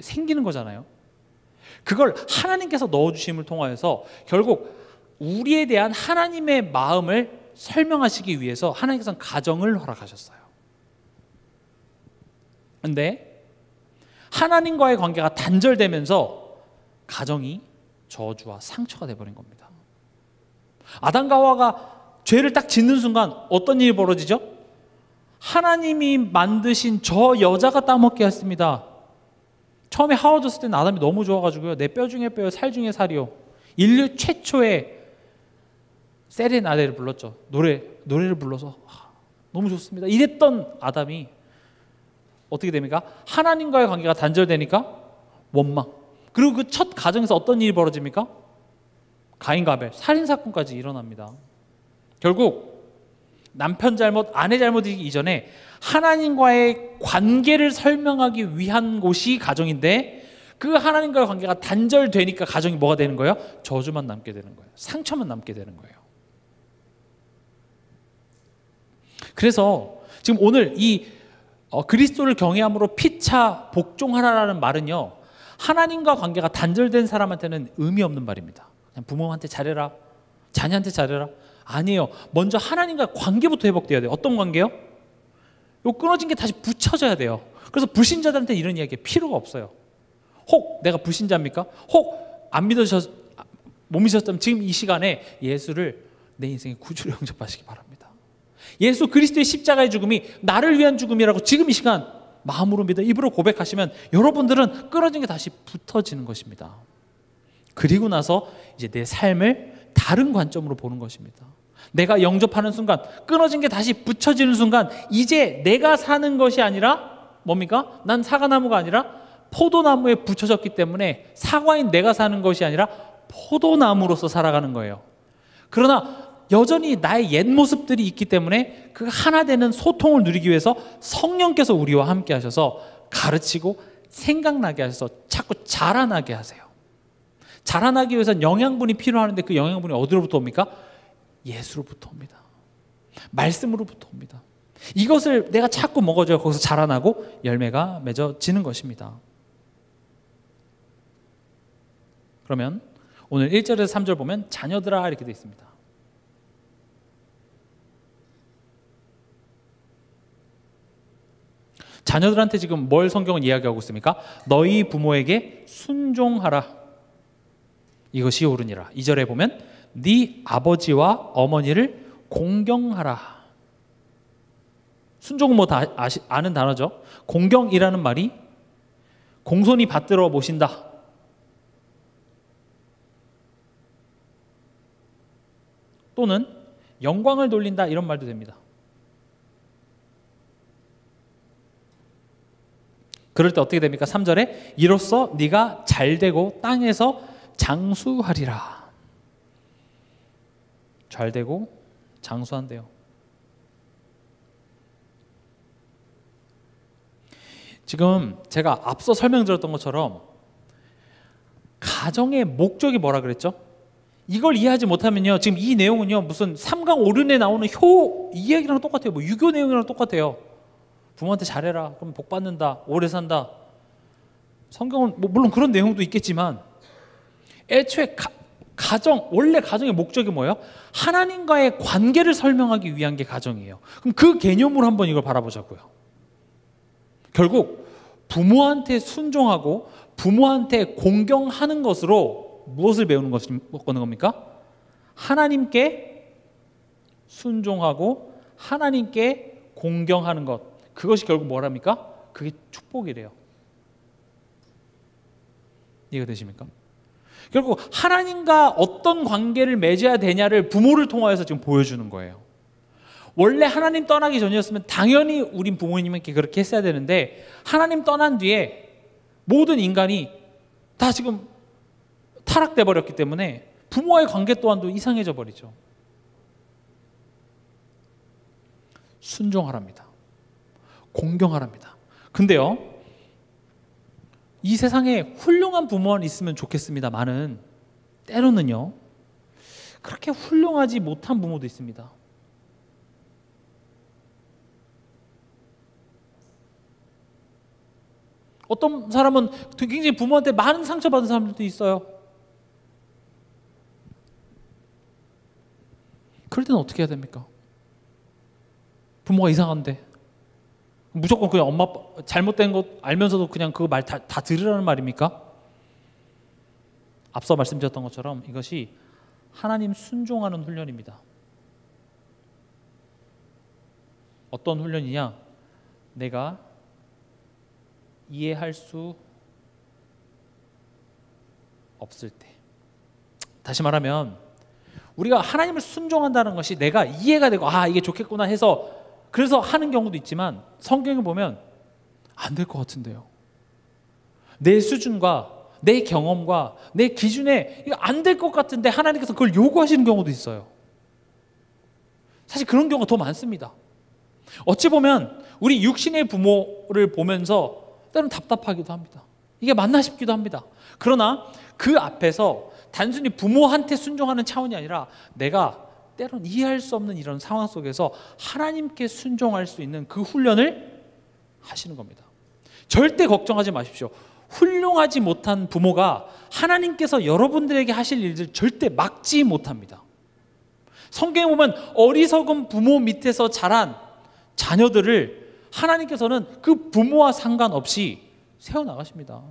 생기는 거잖아요. 그걸 하나님께서 넣어주심을 통하여서 결국 우리에 대한 하나님의 마음을 설명하시기 위해서 하나님께서는 가정을 허락하셨어요. 그런데 하나님과의 관계가 단절되면서 가정이 저주와 상처가 돼버린 겁니다. 아담과 하와가 죄를 딱 짓는 순간 어떤 일이 벌어지죠? 하나님이 만드신 저 여자가 따먹게 했습니다. 처음에 하와 줬을 때는 아담이 너무 좋아가지고요, 내 뼈 중에 뼈요, 살 중에 살이요, 인류 최초의 세레나데를 불렀죠. 노래를 불러서 너무 좋습니다 이랬던 아담이 어떻게 됩니까? 하나님과의 관계가 단절되니까 원망, 그리고 그 첫 가정에서 어떤 일이 벌어집니까? 가인과 아벨 살인사건까지 일어납니다. 결국 남편 잘못, 아내 잘못이기 이전에 하나님과의 관계를 설명하기 위한 곳이 가정인데, 그 하나님과의 관계가 단절되니까 가정이 뭐가 되는 거예요? 저주만 남게 되는 거예요. 상처만 남게 되는 거예요. 그래서 지금 오늘 이 그리스도를 경외함으로 피차 복종하라라는 말은요, 하나님과 관계가 단절된 사람한테는 의미 없는 말입니다. 그냥 부모한테 잘해라, 자녀한테 잘해라, 아니에요. 먼저 하나님과 관계부터 회복돼야 돼요. 어떤 관계요? 요 끊어진 게 다시 붙여져야 돼요. 그래서 불신자들한테 이런 이야기 필요가 없어요. 혹 내가 불신자입니까? 혹 안 믿으셨, 못 믿으셨다면 지금 이 시간에 예수를 내 인생의 구주로 영접하시기 바랍니다. 예수 그리스도의 십자가의 죽음이 나를 위한 죽음이라고 지금 이 시간 마음으로 믿어 입으로 고백하시면 여러분들은 끊어진 게 다시 붙어지는 것입니다. 그리고 나서 이제 내 삶을 다른 관점으로 보는 것입니다. 내가 영접하는 순간, 끊어진 게 다시 붙여지는 순간, 이제 내가 사는 것이 아니라 뭡니까? 난 사과나무가 아니라 포도나무에 붙여졌기 때문에 사과인 내가 사는 것이 아니라 포도나무로서 살아가는 거예요. 그러나 여전히 나의 옛 모습들이 있기 때문에 그 하나 되는 소통을 누리기 위해서 성령께서 우리와 함께 하셔서 가르치고 생각나게 하셔서 자꾸 자라나게 하세요. 자라나기 위해서는 영양분이 필요하는데 그 영양분이 어디로부터 옵니까? 예수로부터 옵니다. 말씀으로부터 옵니다. 이것을 내가 자꾸 먹어줘야 거기서 자라나고 열매가 맺어지는 것입니다. 그러면 오늘 1절에서 3절 보면 자녀들아 이렇게 되어 있습니다. 자녀들한테 지금 뭘 성경은 이야기하고 있습니까? 너희 부모에게 순종하라. 이것이 옳으니라. 2절에 보면 네 아버지와 어머니를 공경하라. 순종은 뭐 다 아는 단어죠. 공경이라는 말이 공손히 받들어 모신다. 또는 영광을 돌린다 이런 말도 됩니다. 그럴 때 어떻게 됩니까? 3절에 이로써 네가 잘되고 땅에서 장수하리라. 잘되고 장수한대요. 지금 제가 앞서 설명드렸던 것처럼 가정의 목적이 뭐라 그랬죠? 이걸 이해하지 못하면요, 지금 이 내용은요 무슨 3강 오륜에 나오는 효 이야기랑 똑같아요. 뭐 유교 내용이랑 똑같아요. 부모한테 잘해라 그럼 복 받는다, 오래 산다. 성경은 뭐 물론 그런 내용도 있겠지만 애초에 가정, 원래 가정의 목적이 뭐예요? 하나님과의 관계를 설명하기 위한 게 가정이에요. 그럼 그 개념으로 한번 이걸 바라보자고요. 결국 부모한테 순종하고 부모한테 공경하는 것으로 무엇을 배우는 겁니까? 하나님께 순종하고 하나님께 공경하는 것. 그것이 결국 뭐랍니까? 그게 축복이래요. 이해가 되십니까? 결국 하나님과 어떤 관계를 맺어야 되냐를 부모를 통하여서 지금 보여주는 거예요. 원래 하나님 떠나기 전이었으면 당연히 우린 부모님께 그렇게 했어야 되는데 하나님 떠난 뒤에 모든 인간이 다 지금 타락돼 버렸기 때문에 부모와의 관계 또한도 이상해져 버리죠. 순종하랍니다. 공경하랍니다. 근데요, 이 세상에 훌륭한 부모만 있으면 좋겠습니다만은 때로는요 그렇게 훌륭하지 못한 부모도 있습니다. 어떤 사람은 굉장히 부모한테 많은 상처받은 사람들도 있어요. 그럴 때는 어떻게 해야 됩니까? 부모가 이상한데 무조건 그냥 엄마 아빠 잘못된 것 알면서도 그냥 그 말 다 들으라는 말입니까? 앞서 말씀드렸던 것처럼 이것이 하나님 순종하는 훈련입니다. 어떤 훈련이냐? 내가 이해할 수 없을 때. 다시 말하면 우리가 하나님을 순종한다는 것이 내가 이해가 되고 아 이게 좋겠구나 해서 그래서 하는 경우도 있지만 성경에 보면 안 될 것 같은데요. 내 수준과 내 경험과 내 기준에 이거 안 될 것 같은데 하나님께서 그걸 요구하시는 경우도 있어요. 사실 그런 경우가 더 많습니다. 어찌 보면 우리 육신의 부모를 보면서 때로는 답답하기도 합니다. 이게 맞나 싶기도 합니다. 그러나 그 앞에서 단순히 부모한테 순종하는 차원이 아니라 내가 때로는 이해할 수 없는 이런 상황 속에서 하나님께 순종할 수 있는 그 훈련을 하시는 겁니다. 절대 걱정하지 마십시오. 훌륭하지 못한 부모가 하나님께서 여러분들에게 하실 일들 절대 막지 못합니다. 성경에 보면 어리석은 부모 밑에서 자란 자녀들을 하나님께서는 그 부모와 상관없이 세워나가십니다.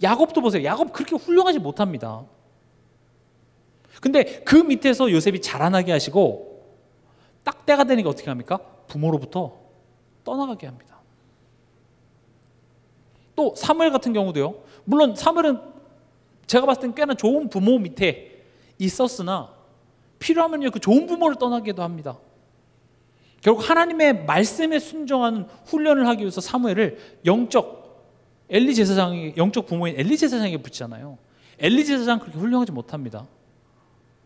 야곱도 보세요. 야곱 그렇게 훌륭하지 못합니다. 근데 그 밑에서 요셉이 자라나게 하시고 딱 때가 되니까 어떻게 합니까? 부모로부터 떠나가게 합니다. 또 사무엘 같은 경우도요. 물론 사무엘은 제가 봤을 땐 꽤나 좋은 부모 밑에 있었으나 필요하면요 그 좋은 부모를 떠나기도 합니다. 결국 하나님의 말씀에 순종하는 훈련을 하기 위해서 사무엘을 영적 부모인 엘리 제사장에게 붙이잖아요. 엘리 제사장 그렇게 훌륭하지 못합니다.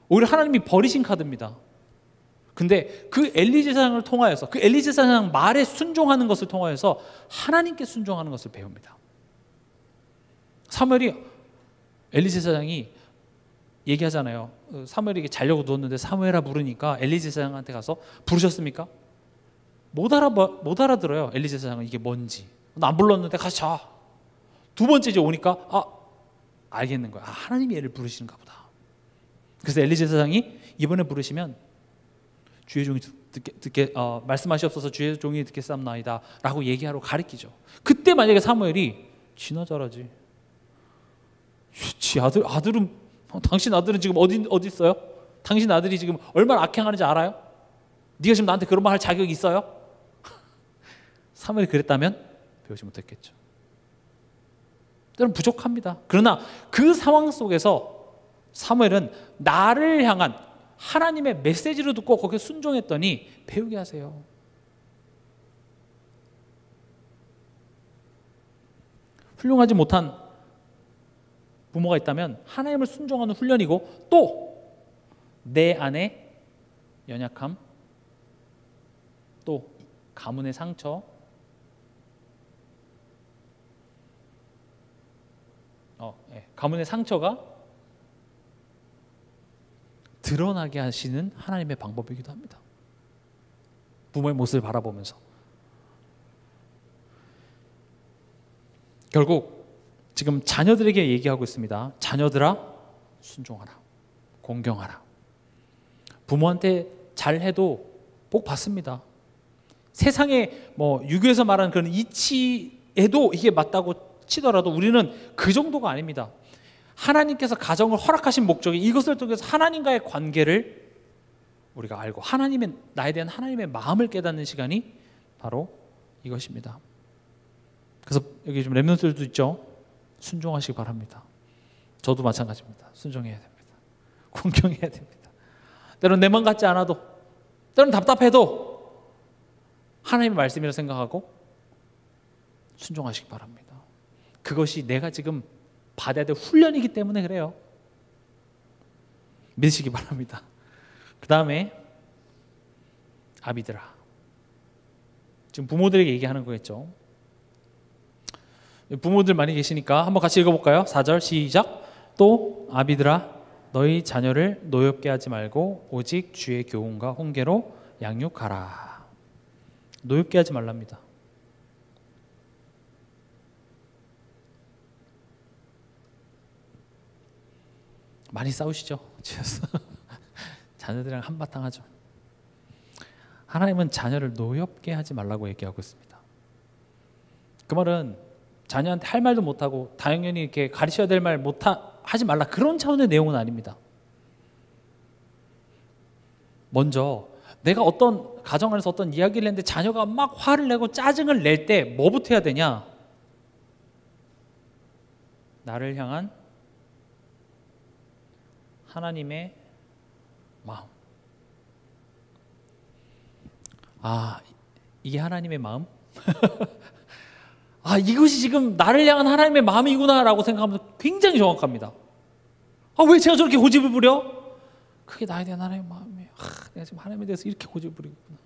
오히려 하나님이 버리신 카드입니다. 근데 그 엘리 제사장을 통하여서 그 엘리 제사장 말에 순종하는 것을 통하여서 하나님께 순종하는 것을 배웁니다. 사무엘이 엘리 제사장이 얘기하잖아요. 사무엘이 자려고 누웠는데 사무엘아 부르니까 엘리 제사장한테 가서 부르셨습니까? 못 알아들어요. 엘리 제사장은 이게 뭔지. 나 안 불렀는데 가서 자. 두 번째 이제 오니까 알겠는 거야. 하나님이 얘를 부르시는가 보다. 그래서 엘리 제사장이 이번에 부르시면 주의 종이 듣게 말씀하시옵소서 주의 종이 듣겠사옵나이다 라고 얘기하러 가르치죠. 그때 만약에 사무엘이 지나 잘하지. 아들은 당신 아들은 지금 어디 있어요? 당신 아들이 지금 얼마나 악행하는지 알아요? 네가 지금 나한테 그런 말 할 자격이 있어요? 사무엘이 그랬다면 배우지 못했겠죠. 때로는 부족합니다. 그러나 그 상황 속에서 사무엘은 나를 향한 하나님의 메시지를 듣고 거기에 순종했더니 배우게 하세요. 훌륭하지 못한 부모가 있다면 하나님을 순종하는 훈련이고 또 내 안에 연약함, 또 가문의 상처, 가문의 상처가 드러나게 하시는 하나님의 방법이기도 합니다. 부모의 모습을 바라보면서 결국 지금 자녀들에게 얘기하고 있습니다. 자녀들아 순종하라, 공경하라. 부모한테 잘해도 복 받습니다. 세상에 유교에서 말하는 그런 이치에도 이게 맞다고 치더라도 우리는 그 정도가 아닙니다. 하나님께서 가정을 허락하신 목적이 이것을 통해서 하나님과의 관계를 우리가 알고 나에 대한 하나님의 마음을 깨닫는 시간이 바로 이것입니다. 그래서 여기 좀 렘넌트들도 있죠. 순종하시기 바랍니다. 저도 마찬가지입니다. 순종해야 됩니다. 공경해야 됩니다. 때로는 내 맘 같지 않아도, 때로는 답답해도 하나님의 말씀이라 생각하고 순종하시기 바랍니다. 그것이 내가 지금 받아야 될 훈련이기 때문에 그래요. 믿으시기 바랍니다. 그 다음에 아비들아. 지금 부모들에게 얘기하는 거겠죠. 부모들 많이 계시니까 한번 같이 읽어볼까요? 4절 시작. 또 아비들아 너희 자녀를 노엽게 하지 말고 오직 주의 교훈과 훈계로 양육하라. 노엽게 하지 말랍니다. 많이 싸우시죠? 집에서 자녀들이랑 한바탕 하죠. 하나님은 자녀를 노엽게 하지 말라고 얘기하고 있습니다. 그 말은 자녀한테 할 말도 못하고 당연히 이렇게 가르쳐야 될 말 하지 말라 그런 차원의 내용은 아닙니다. 먼저 내가 어떤 가정 안에서 어떤 이야기를 했는데 자녀가 막 화를 내고 짜증을 낼 때 뭐부터 해야 되냐? 나를 향한 하나님의 마음. 이게 하나님의 마음? 이것이 지금 나를 향한 하나님의 마음이구나 라고 생각하면 굉장히 정확합니다. 왜 제가 저렇게 고집을 부려? 그게 나에 대한 하나님의 마음이에요. 내가 지금 하나님에 대해서 이렇게 고집을 부리구나.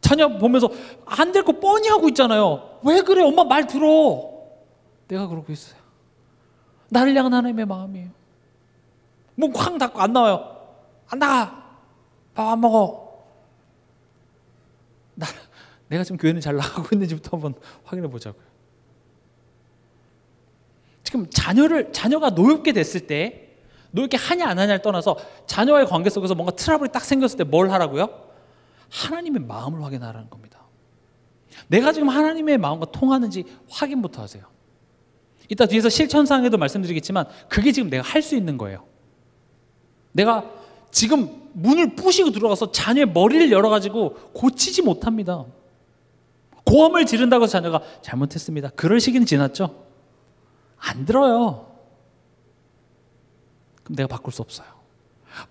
자녀 보면서 안 될 거 뻔히 하고 있잖아요. 왜 그래? 엄마 말 들어. 내가 그러고 있어요. 나를 향한 하나님의 마음이에요. 문 쾅 닫고 안 나와요. 안 나가. 밥 안 먹어. 내가 지금 교회는 잘 나가고 있는지부터 한번 확인해 보자고요. 지금 자녀가 노엽게 됐을 때, 노엽게 하냐 안 하냐를 떠나서 자녀와의 관계 속에서 뭔가 트러블이 딱 생겼을 때 뭘 하라고요? 하나님의 마음을 확인하라는 겁니다. 내가 지금 하나님의 마음과 통하는지 확인부터 하세요. 이따 뒤에서 실천상에도 말씀드리겠지만 그게 지금 내가 할 수 있는 거예요. 내가 지금 문을 부시고 들어가서 자녀의 머리를 열어가지고 고치지 못합니다. 고함을 지른다고 해서 자녀가 잘못했습니다. 그럴 시기는 지났죠? 안 들어요. 그럼 내가 바꿀 수 없어요.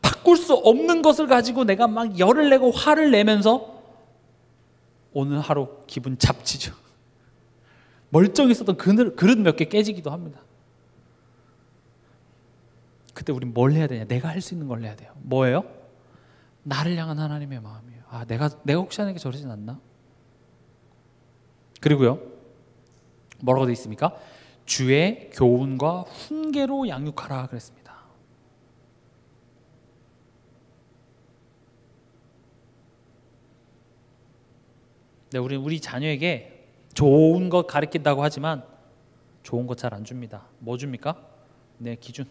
바꿀 수 없는 것을 가지고 내가 막 열을 내고 화를 내면서 오늘 하루 기분 잡치죠. 멀쩡히 있었던 그릇 몇 개 깨지기도 합니다. 그때 우린 뭘 해야 되냐? 내가 할 수 있는 걸 해야 돼요. 뭐예요? 나를 향한 하나님의 마음이에요. 내가 혹시 하나님께 저러진 않나? 그리고요, 뭐라고 되어 있습니까? 주의 교훈과 훈계로 양육하라 그랬습니다. 네, 우리 자녀에게 좋은 것 가르친다고 하지만 좋은 것 잘 안 줍니다. 뭐 줍니까? 내 기준.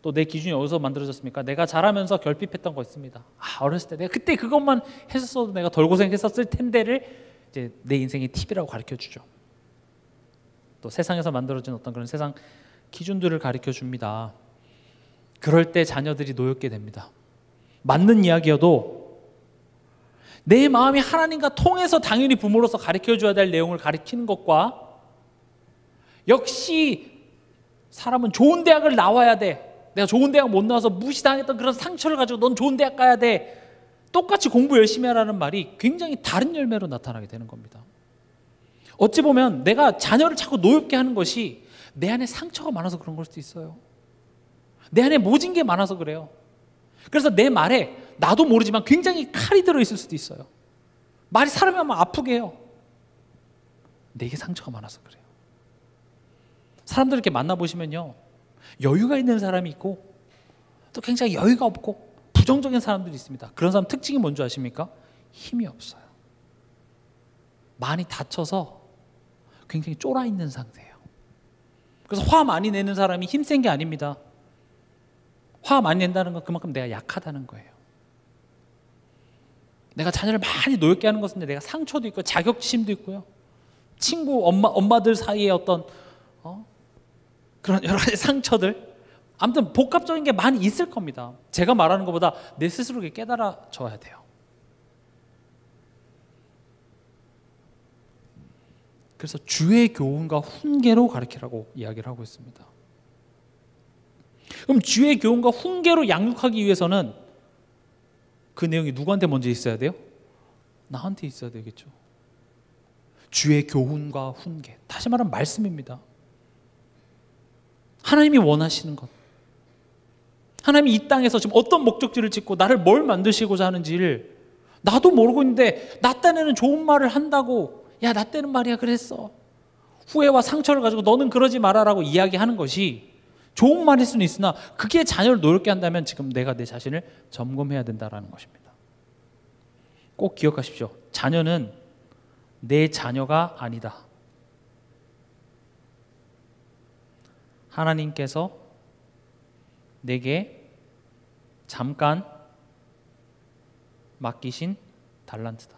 또 내 기준이 어디서 만들어졌습니까? 내가 자라면서 결핍했던 거 있습니다. 어렸을 때 내가 그때 그것만 했었어도 내가 덜 고생했었을 텐데를 이제 내 인생의 팁이라고 가르쳐 주죠. 또 세상에서 만들어진 어떤 그런 세상 기준들을 가르쳐 줍니다. 그럴 때 자녀들이 노엽게 됩니다. 맞는 이야기여도 내 마음이 하나님과 통해서 당연히 부모로서 가르쳐 줘야 될 내용을 가르치는 것과 역시 사람은 좋은 대학을 나와야 돼. 내가 좋은 대학 못 나와서 무시당했던 그런 상처를 가지고 넌 좋은 대학 가야 돼. 똑같이 공부 열심히 하라는 말이 굉장히 다른 열매로 나타나게 되는 겁니다. 어찌 보면 내가 자녀를 자꾸 노엽게 하는 것이 내 안에 상처가 많아서 그런 걸 수도 있어요. 내 안에 모진 게 많아서 그래요. 그래서 내 말에 나도 모르지만 굉장히 칼이 들어있을 수도 있어요. 말이 사람이 하면 아프게 해요. 내게 상처가 많아서 그래요. 사람들 이렇게 만나보시면요, 여유가 있는 사람이 있고 또 굉장히 여유가 없고 부정적인 사람들이 있습니다. 그런 사람 특징이 뭔지 아십니까? 힘이 없어요. 많이 다쳐서 굉장히 쫄아있는 상태예요. 그래서 화 많이 내는 사람이 힘센 게 아닙니다. 화 많이 낸다는 건 그만큼 내가 약하다는 거예요. 내가 자녀를 많이 노엽게 하는 것은 내가 상처도 있고 자격지심도 있고요, 친구 엄마들 사이에 어떤 그런 여러 가지 상처들, 아무튼 복합적인 게 많이 있을 겁니다. 제가 말하는 것보다 내 스스로 깨달아져야 돼요. 그래서 주의 교훈과 훈계로 가르치라고 이야기를 하고 있습니다. 그럼 주의 교훈과 훈계로 양육하기 위해서는 그 내용이 누구한테 먼저 있어야 돼요? 나한테 있어야 되겠죠. 주의 교훈과 훈계, 다시 말하면 말씀입니다. 하나님이 원하시는 것, 하나님이 이 땅에서 지금 어떤 목적지를 짓고 나를 뭘 만드시고자 하는지를 나도 모르고 있는데 나 딴에는 좋은 말을 한다고, 야, 나 때는 말이야 그랬어, 후회와 상처를 가지고 너는 그러지 마라라고 이야기하는 것이 좋은 말일 수는 있으나 그게 자녀를 노엽게 한다면 지금 내가 내 자신을 점검해야 된다는 것입니다. 꼭 기억하십시오. 자녀는 내 자녀가 아니다. 하나님께서 내게 잠깐 맡기신 달란트다.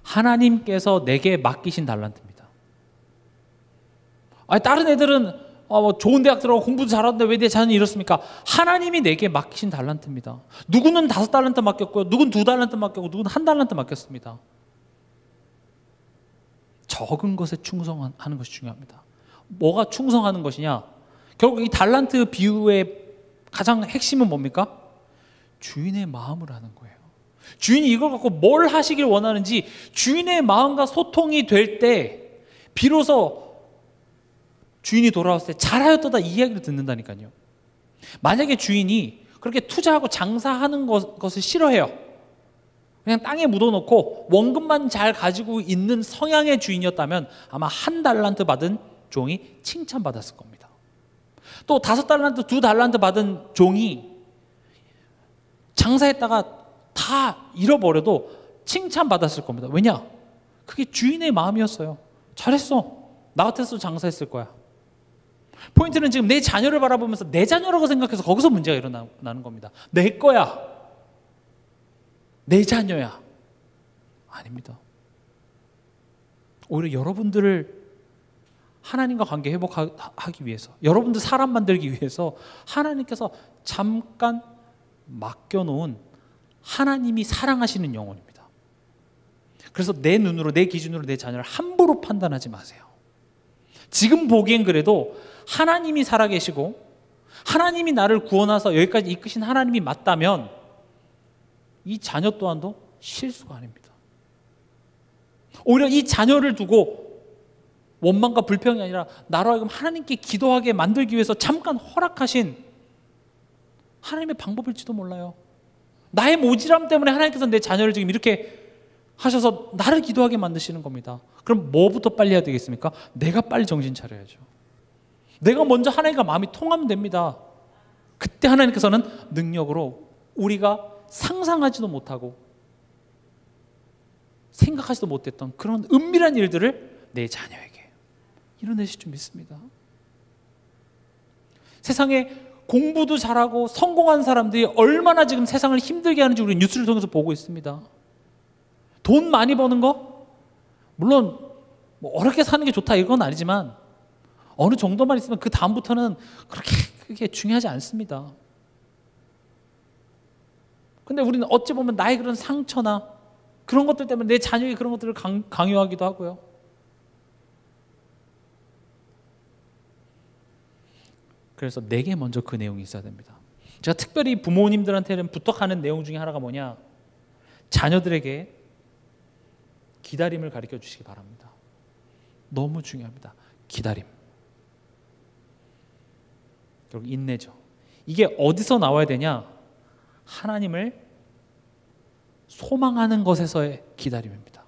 하나님께서 내게 맡기신 달란트입니다. 아니, 다른 애들은 좋은 대학 들어가고 공부도 잘하는데 왜 내 자녀는 이렇습니까? 하나님이 내게 맡기신 달란트입니다. 누구는 5달란트 맡겼고요, 누구는 2달란트 맡겼고, 누구는 1달란트 맡겼습니다. 적은 것에 충성하는 것이 중요합니다. 뭐가 충성하는 것이냐? 결국 이 달란트 비유의 가장 핵심은 뭡니까? 주인의 마음을 아는 거예요. 주인이 이걸 갖고 뭘 하시길 원하는지 주인의 마음과 소통이 될 때 비로소 주인이 돌아왔을 때 잘하였도다 이 이야기를 듣는다니까요. 만약에 주인이 그렇게 투자하고 장사하는 것을 싫어해요, 그냥 땅에 묻어놓고 원금만 잘 가지고 있는 성향의 주인이었다면 아마 1달란트 받은 종이 칭찬받았을 겁니다. 또 5달란트, 2달란트 받은 종이 장사했다가 다 잃어버려도 칭찬받았을 겁니다. 왜냐? 그게 주인의 마음이었어요. 잘했어, 나 같았어도 장사했을 거야. 포인트는 지금 내 자녀를 바라보면서 내 자녀라고 생각해서 거기서 문제가 일어나는 겁니다. 내 거야, 내 자녀야. 아닙니다. 오히려 여러분들을 하나님과 관계 회복하기 위해서, 여러분들 사람 만들기 위해서 하나님께서 잠깐 맡겨놓은 하나님이 사랑하시는 영혼입니다. 그래서 내 눈으로, 내 기준으로 내 자녀를 함부로 판단하지 마세요. 지금 보기엔 그래도 하나님이 살아계시고 하나님이 나를 구원하셔서 여기까지 이끄신 하나님이 맞다면 이 자녀 또한도 실수가 아닙니다. 오히려 이 자녀를 두고 원망과 불평이 아니라 나로 하여금 하나님께 기도하게 만들기 위해서 잠깐 허락하신 하나님의 방법일지도 몰라요. 나의 모질함 때문에 하나님께서 내 자녀를 지금 이렇게 하셔서 나를 기도하게 만드시는 겁니다. 그럼 뭐부터 빨리 해야 되겠습니까? 내가 빨리 정신 차려야죠. 내가 먼저 하나님과 마음이 통하면 됩니다. 그때 하나님께서는 능력으로 우리가 상상하지도 못하고 생각하지도 못했던 그런 은밀한 일들을 내 자녀에게 이뤄내실 줄 믿습니다. 세상에 공부도 잘하고 성공한 사람들이 얼마나 지금 세상을 힘들게 하는지 우리 뉴스를 통해서 보고 있습니다. 돈 많이 버는 거? 물론 뭐 어렵게 사는 게 좋다 이건 아니지만 어느 정도만 있으면 그 다음부터는 그렇게 크게 중요하지 않습니다. 근데 우리는 어찌 보면 나의 그런 상처나 그런 것들 때문에 내 자녀에게 그런 것들을 강요하기도 하고요. 그래서 내게 먼저 그 내용이 있어야 됩니다. 제가 특별히 부모님들한테는 부탁하는 내용 중에 하나가 뭐냐, 자녀들에게 기다림을 가르쳐 주시기 바랍니다. 너무 중요합니다. 기다림. 결국 인내죠. 이게 어디서 나와야 되냐? 하나님을 소망하는 것에서의 기다림입니다.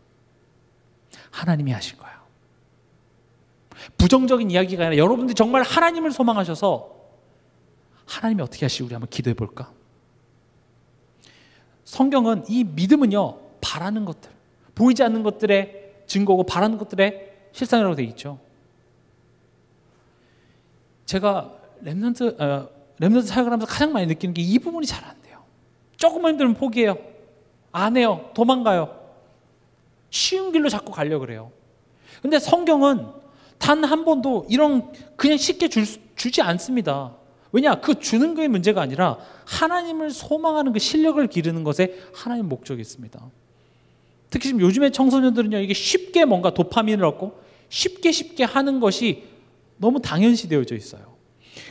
하나님이 하실 거야. 부정적인 이야기가 아니라 여러분들이 정말 하나님을 소망하셔서 하나님이 어떻게 하실지 우리 한번 기도해 볼까? 성경은 이 믿음은요, 바라는 것들, 보이지 않는 것들의 증거고 바라는 것들의 실상이라고 되어 있죠. 제가 렘넌트 사역을 하면서 가장 많이 느끼는 게 이 부분이 잘 안 돼요. 조금만 힘들면 포기해요. 안 해요. 도망가요. 쉬운 길로 자꾸 가려고 그래요. 근데 성경은 단 한 번도 이런 그냥 쉽게 주지 않습니다. 왜냐? 그 주는 게 문제가 아니라 하나님을 소망하는 그 실력을 기르는 것에 하나님 목적이 있습니다. 특히 지금 요즘의 청소년들은요, 이게 쉽게 뭔가 도파민을 얻고 쉽게 하는 것이 너무 당연시 되어져 있어요.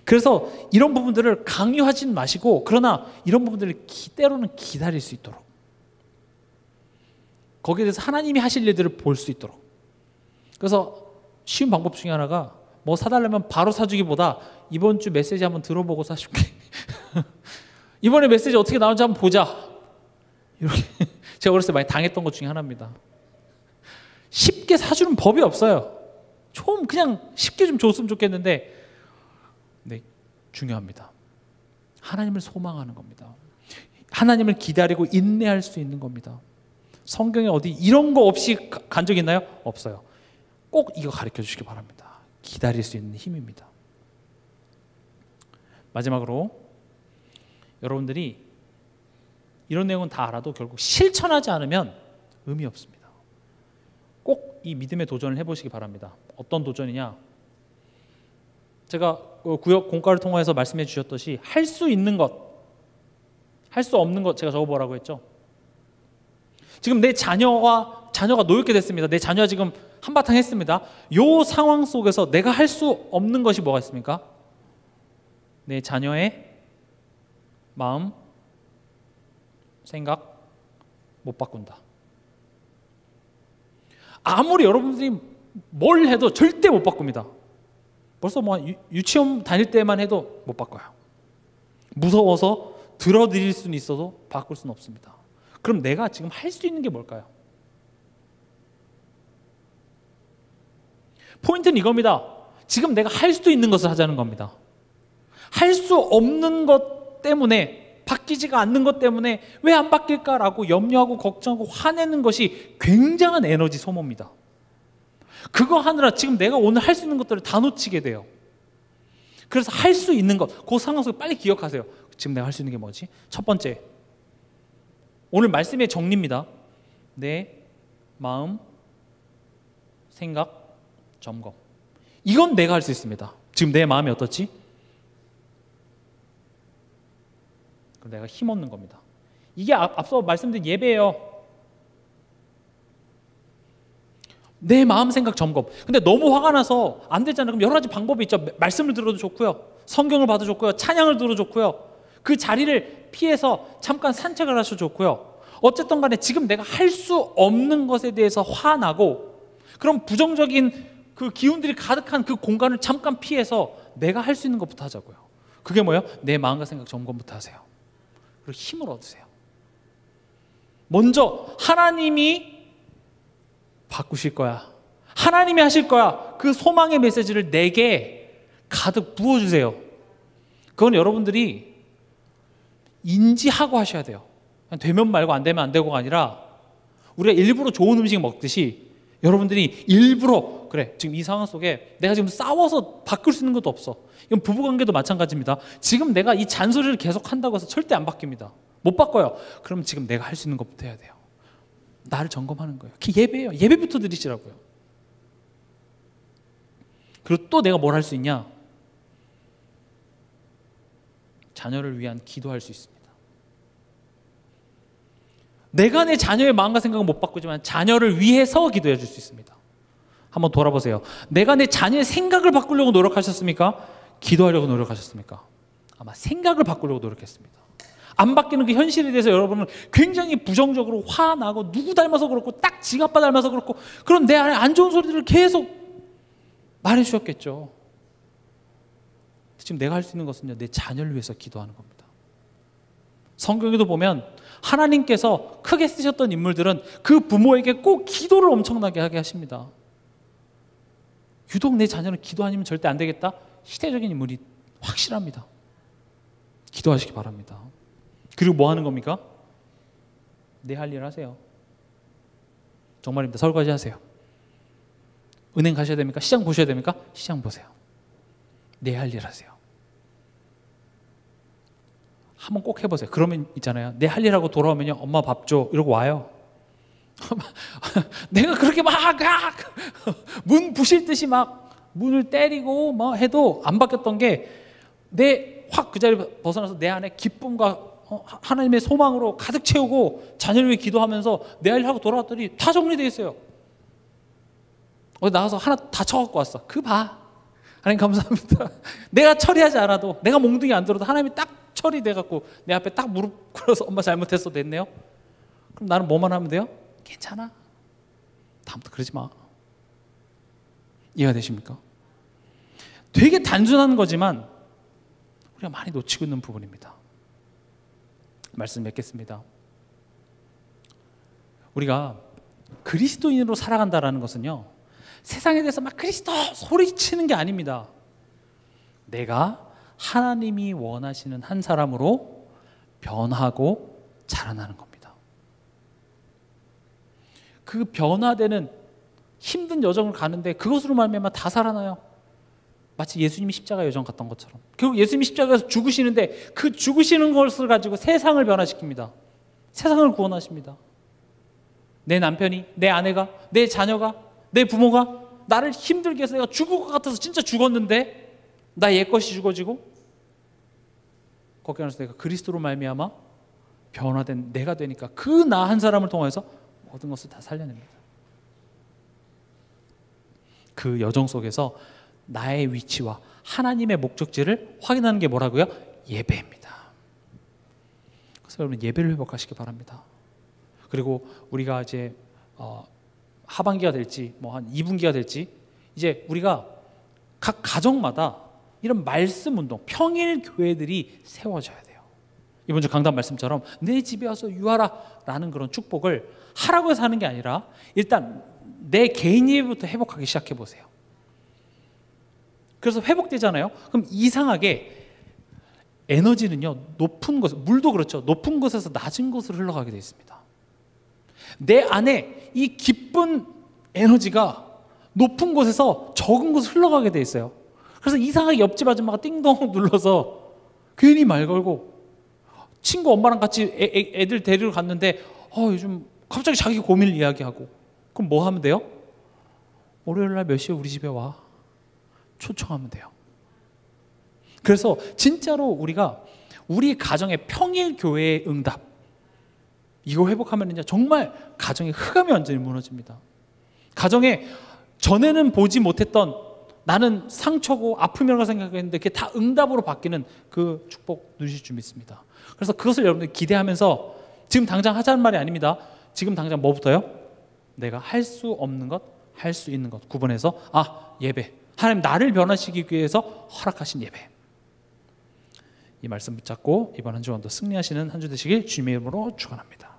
그래서 이런 부분들을 강요하진 마시고, 그러나 이런 부분들을 때로는 기다릴 수 있도록, 거기에 대해서 하나님이 하실 일들을 볼 수 있도록. 그래서 쉬운 방법 중에 하나가 뭐 사달라면 바로 사주기보다 이번 주 메시지 한번 들어보고 사줄게. 이번에 메시지 어떻게 나오는지 한번 보자. 이렇게 제가 어렸을 때 많이 당했던 것 중에 하나입니다. 쉽게 사주는 법이 없어요. 좀 그냥 쉽게 좀 줬으면 좋겠는데, 네, 중요합니다. 하나님을 소망하는 겁니다. 하나님을 기다리고 인내할 수 있는 겁니다. 성경에 어디 이런 거 없이 간 적 있나요? 없어요. 꼭 이거 가르쳐 주시기 바랍니다. 기다릴 수 있는 힘입니다. 마지막으로 여러분들이 이런 내용은 다 알아도 결국 실천하지 않으면 의미 없습니다. 꼭 이 믿음의 도전을 해보시기 바랍니다. 어떤 도전이냐? 제가 구역 공과를 통해서 말씀해 주셨듯이 할 수 있는 것, 할 수 없는 것 제가 적어보라고 했죠. 지금 내 자녀가 노엽게 됐습니다. 내 자녀가 지금 한바탕 했습니다. 이 상황 속에서 내가 할 수 없는 것이 뭐가 있습니까? 내 자녀의 마음, 생각 못 바꾼다. 아무리 여러분들이 뭘 해도 절대 못 바꿉니다. 벌써 뭐 유치원 다닐 때만 해도 못 바꿔요. 무서워서 들어드릴 수는 있어도 바꿀 수는 없습니다. 그럼 내가 지금 할 수 있는 게 뭘까요? 포인트는 이겁니다. 지금 내가 할 수 있는 것을 하자는 겁니다. 할 수 없는 것 때문에, 바뀌지가 않는 것 때문에 왜 안 바뀔까라고 염려하고 걱정하고 화내는 것이 굉장한 에너지 소모입니다. 그거 하느라 지금 내가 오늘 할 수 있는 것들을 다 놓치게 돼요. 그래서 할 수 있는 것, 그 상황 속에 빨리 기억하세요. 지금 내가 할 수 있는 게 뭐지? 첫 번째, 오늘 말씀의 정리입니다. 내 마음, 생각, 점검. 이건 내가 할 수 있습니다. 지금 내 마음이 어떻지? 내가 힘없는 겁니다. 이게 앞서 말씀드린 예배예요. 내 마음, 생각, 점검. 근데 너무 화가 나서 안 되잖아요. 그럼 여러 가지 방법이 있죠. 말씀을 들어도 좋고요, 성경을 봐도 좋고요, 찬양을 들어도 좋고요, 그 자리를 피해서 잠깐 산책을 하셔도 좋고요. 어쨌든 간에 지금 내가 할 수 없는 것에 대해서 화나고, 그럼 부정적인 그 기운들이 가득한 그 공간을 잠깐 피해서 내가 할 수 있는 것부터 하자고요. 그게 뭐예요? 내 마음과 생각 점검부터 하세요. 그리고 힘을 얻으세요. 먼저 하나님이 바꾸실 거야, 하나님이 하실 거야, 그 소망의 메시지를 내게 가득 부어주세요. 그건 여러분들이 인지하고 하셔야 돼요. 그냥 되면 말고 안 되면 안 되고가 아니라 우리가 일부러 좋은 음식 먹듯이 여러분들이 일부러 그래 지금 이 상황 속에 내가 지금 싸워서 바꿀 수 있는 것도 없어. 이건 부부관계도 마찬가지입니다. 지금 내가 이 잔소리를 계속 한다고 해서 절대 안 바뀝니다. 못 바꿔요. 그럼 지금 내가 할 수 있는 것부터 해야 돼요. 나를 점검하는 거예요. 그게 예배예요. 예배부터 드리시라고요. 그리고 또 내가 뭘 할 수 있냐? 자녀를 위한 기도할 수 있습니다. 내가 내 자녀의 마음과 생각은 못 바꾸지만 자녀를 위해서 기도해 줄 수 있습니다. 한번 돌아보세요. 내가 내 자녀의 생각을 바꾸려고 노력하셨습니까? 기도하려고 노력하셨습니까? 아마 생각을 바꾸려고 노력했습니다. 안 바뀌는 그 현실에 대해서 여러분은 굉장히 부정적으로 화나고 누구 닮아서 그렇고 딱 지 아빠 닮아서 그렇고 그런 내 안에 안 좋은 소리들을 계속 말해 주셨겠죠. 지금 내가 할 수 있는 것은요, 내 자녀를 위해서 기도하는 겁니다. 성경에도 보면 하나님께서 크게 쓰셨던 인물들은 그 부모에게 꼭 기도를 엄청나게 하게 하십니다. 유독 내 자녀는 기도 아니면 절대 안 되겠다? 시대적인 인물이 확실합니다. 기도하시기 바랍니다. 그리고 뭐 하는 겁니까? 내 할 일 하세요. 정말입니다. 설거지 하세요. 은행 가셔야 됩니까? 시장 보셔야 됩니까? 시장 보세요. 내 할 일 하세요. 한번 꼭 해보세요. 그러면 있잖아요. 내 할 일하고 돌아오면요, 엄마 밥 줘 이러고 와요. 내가 그렇게 막 문 부실 듯이 막 문을 때리고 뭐 해도 안 바뀌었던 게 내 확 그 자리 벗어나서 내 안에 기쁨과 하나님의 소망으로 가득 채우고 자녀를 위해 기도하면서 내 할 일하고 돌아왔더니 다 정리되어 있어요. 어디 나가서 하나 다 쳐갖고 왔어. 그 봐. 하나님 감사합니다. 내가 처리하지 않아도 내가 몽둥이 안 들어도 하나님이 딱 처리돼갖고 내 앞에 딱 무릎 꿇어서 엄마 잘못했어 됐네요. 그럼 나는 뭐만 하면 돼요? 괜찮아. 다음부터 그러지 마. 이해가 되십니까? 되게 단순한 거지만 우리가 많이 놓치고 있는 부분입니다. 말씀 맺겠습니다. 우리가 그리스도인으로 살아간다는 것은요, 세상에 대해서 막 그리스도 소리치는 게 아닙니다. 내가 하나님이 원하시는 한 사람으로 변하고 자라나는 겁니다. 그 변화되는 힘든 여정을 가는데 그것으로 말미암아 다 살아나요. 마치 예수님이 십자가 여정 갔던 것처럼. 결국 예수님이 십자가에서 죽으시는데 그 죽으시는 것을 가지고 세상을 변화시킵니다. 세상을 구원하십니다. 내 남편이, 내 아내가, 내 자녀가, 내 부모가 나를 힘들게 해서 내가 죽을 것 같아서 진짜 죽었는데 나 옛것이 죽어지고 거기에 안에서 내가 그리스도로 말미암아 변화된 내가 되니까 그 나 한 사람을 통해서 모든 것을 다 살려냅니다. 그 여정 속에서 나의 위치와 하나님의 목적지를 확인하는 게 뭐라고요? 예배입니다. 그래서 여러분 예배를 회복하시기 바랍니다. 그리고 우리가 이제 하반기가 될지 뭐 한 2분기가 될지 이제 우리가 각 가정마다 이런 말씀 운동, 평일 교회들이 세워져야 돼요. 이번 주 강단 말씀처럼 내 집에 와서 유하라 라는 그런 축복을 하라고 해서 하는 게 아니라 일단 내 개인 예배부터 회복하기 시작해 보세요. 그래서 회복되잖아요. 그럼 이상하게 에너지는요, 높은 곳, 물도 그렇죠. 높은 곳에서 낮은 곳으로 흘러가게 되어 있습니다. 내 안에 이 기쁜 에너지가 높은 곳에서 적은 곳으로 흘러가게 돼 있어요. 그래서 이상하게 옆집 아줌마가 띵동 눌러서 괜히 말 걸고 친구 엄마랑 같이 애들 데리러 갔는데 요즘 갑자기 자기 고민을 이야기하고 그럼 뭐 하면 돼요? 월요일날 몇 시에 우리 집에 와? 초청하면 돼요. 그래서 진짜로 우리가 우리 가정의 평일 교회의 응답 이거 회복하면요 정말 가정의 흑암이 완전히 무너집니다. 가정에 전에는 보지 못했던 나는 상처고 아픔이라고 생각했는데 그게 다 응답으로 바뀌는 그 축복 누리실 줄 믿습니다. 그래서 그것을 여러분들 기대하면서 지금 당장 하자는 말이 아닙니다. 지금 당장 뭐부터요? 내가 할 수 없는 것, 할 수 있는 것 구분해서 예배. 하나님 나를 변화시키기 위해서 허락하신 예배. 이 말씀 붙잡고 이번 한 주간도 승리하시는 한 주 되시길 주님의 이름으로 축원합니다.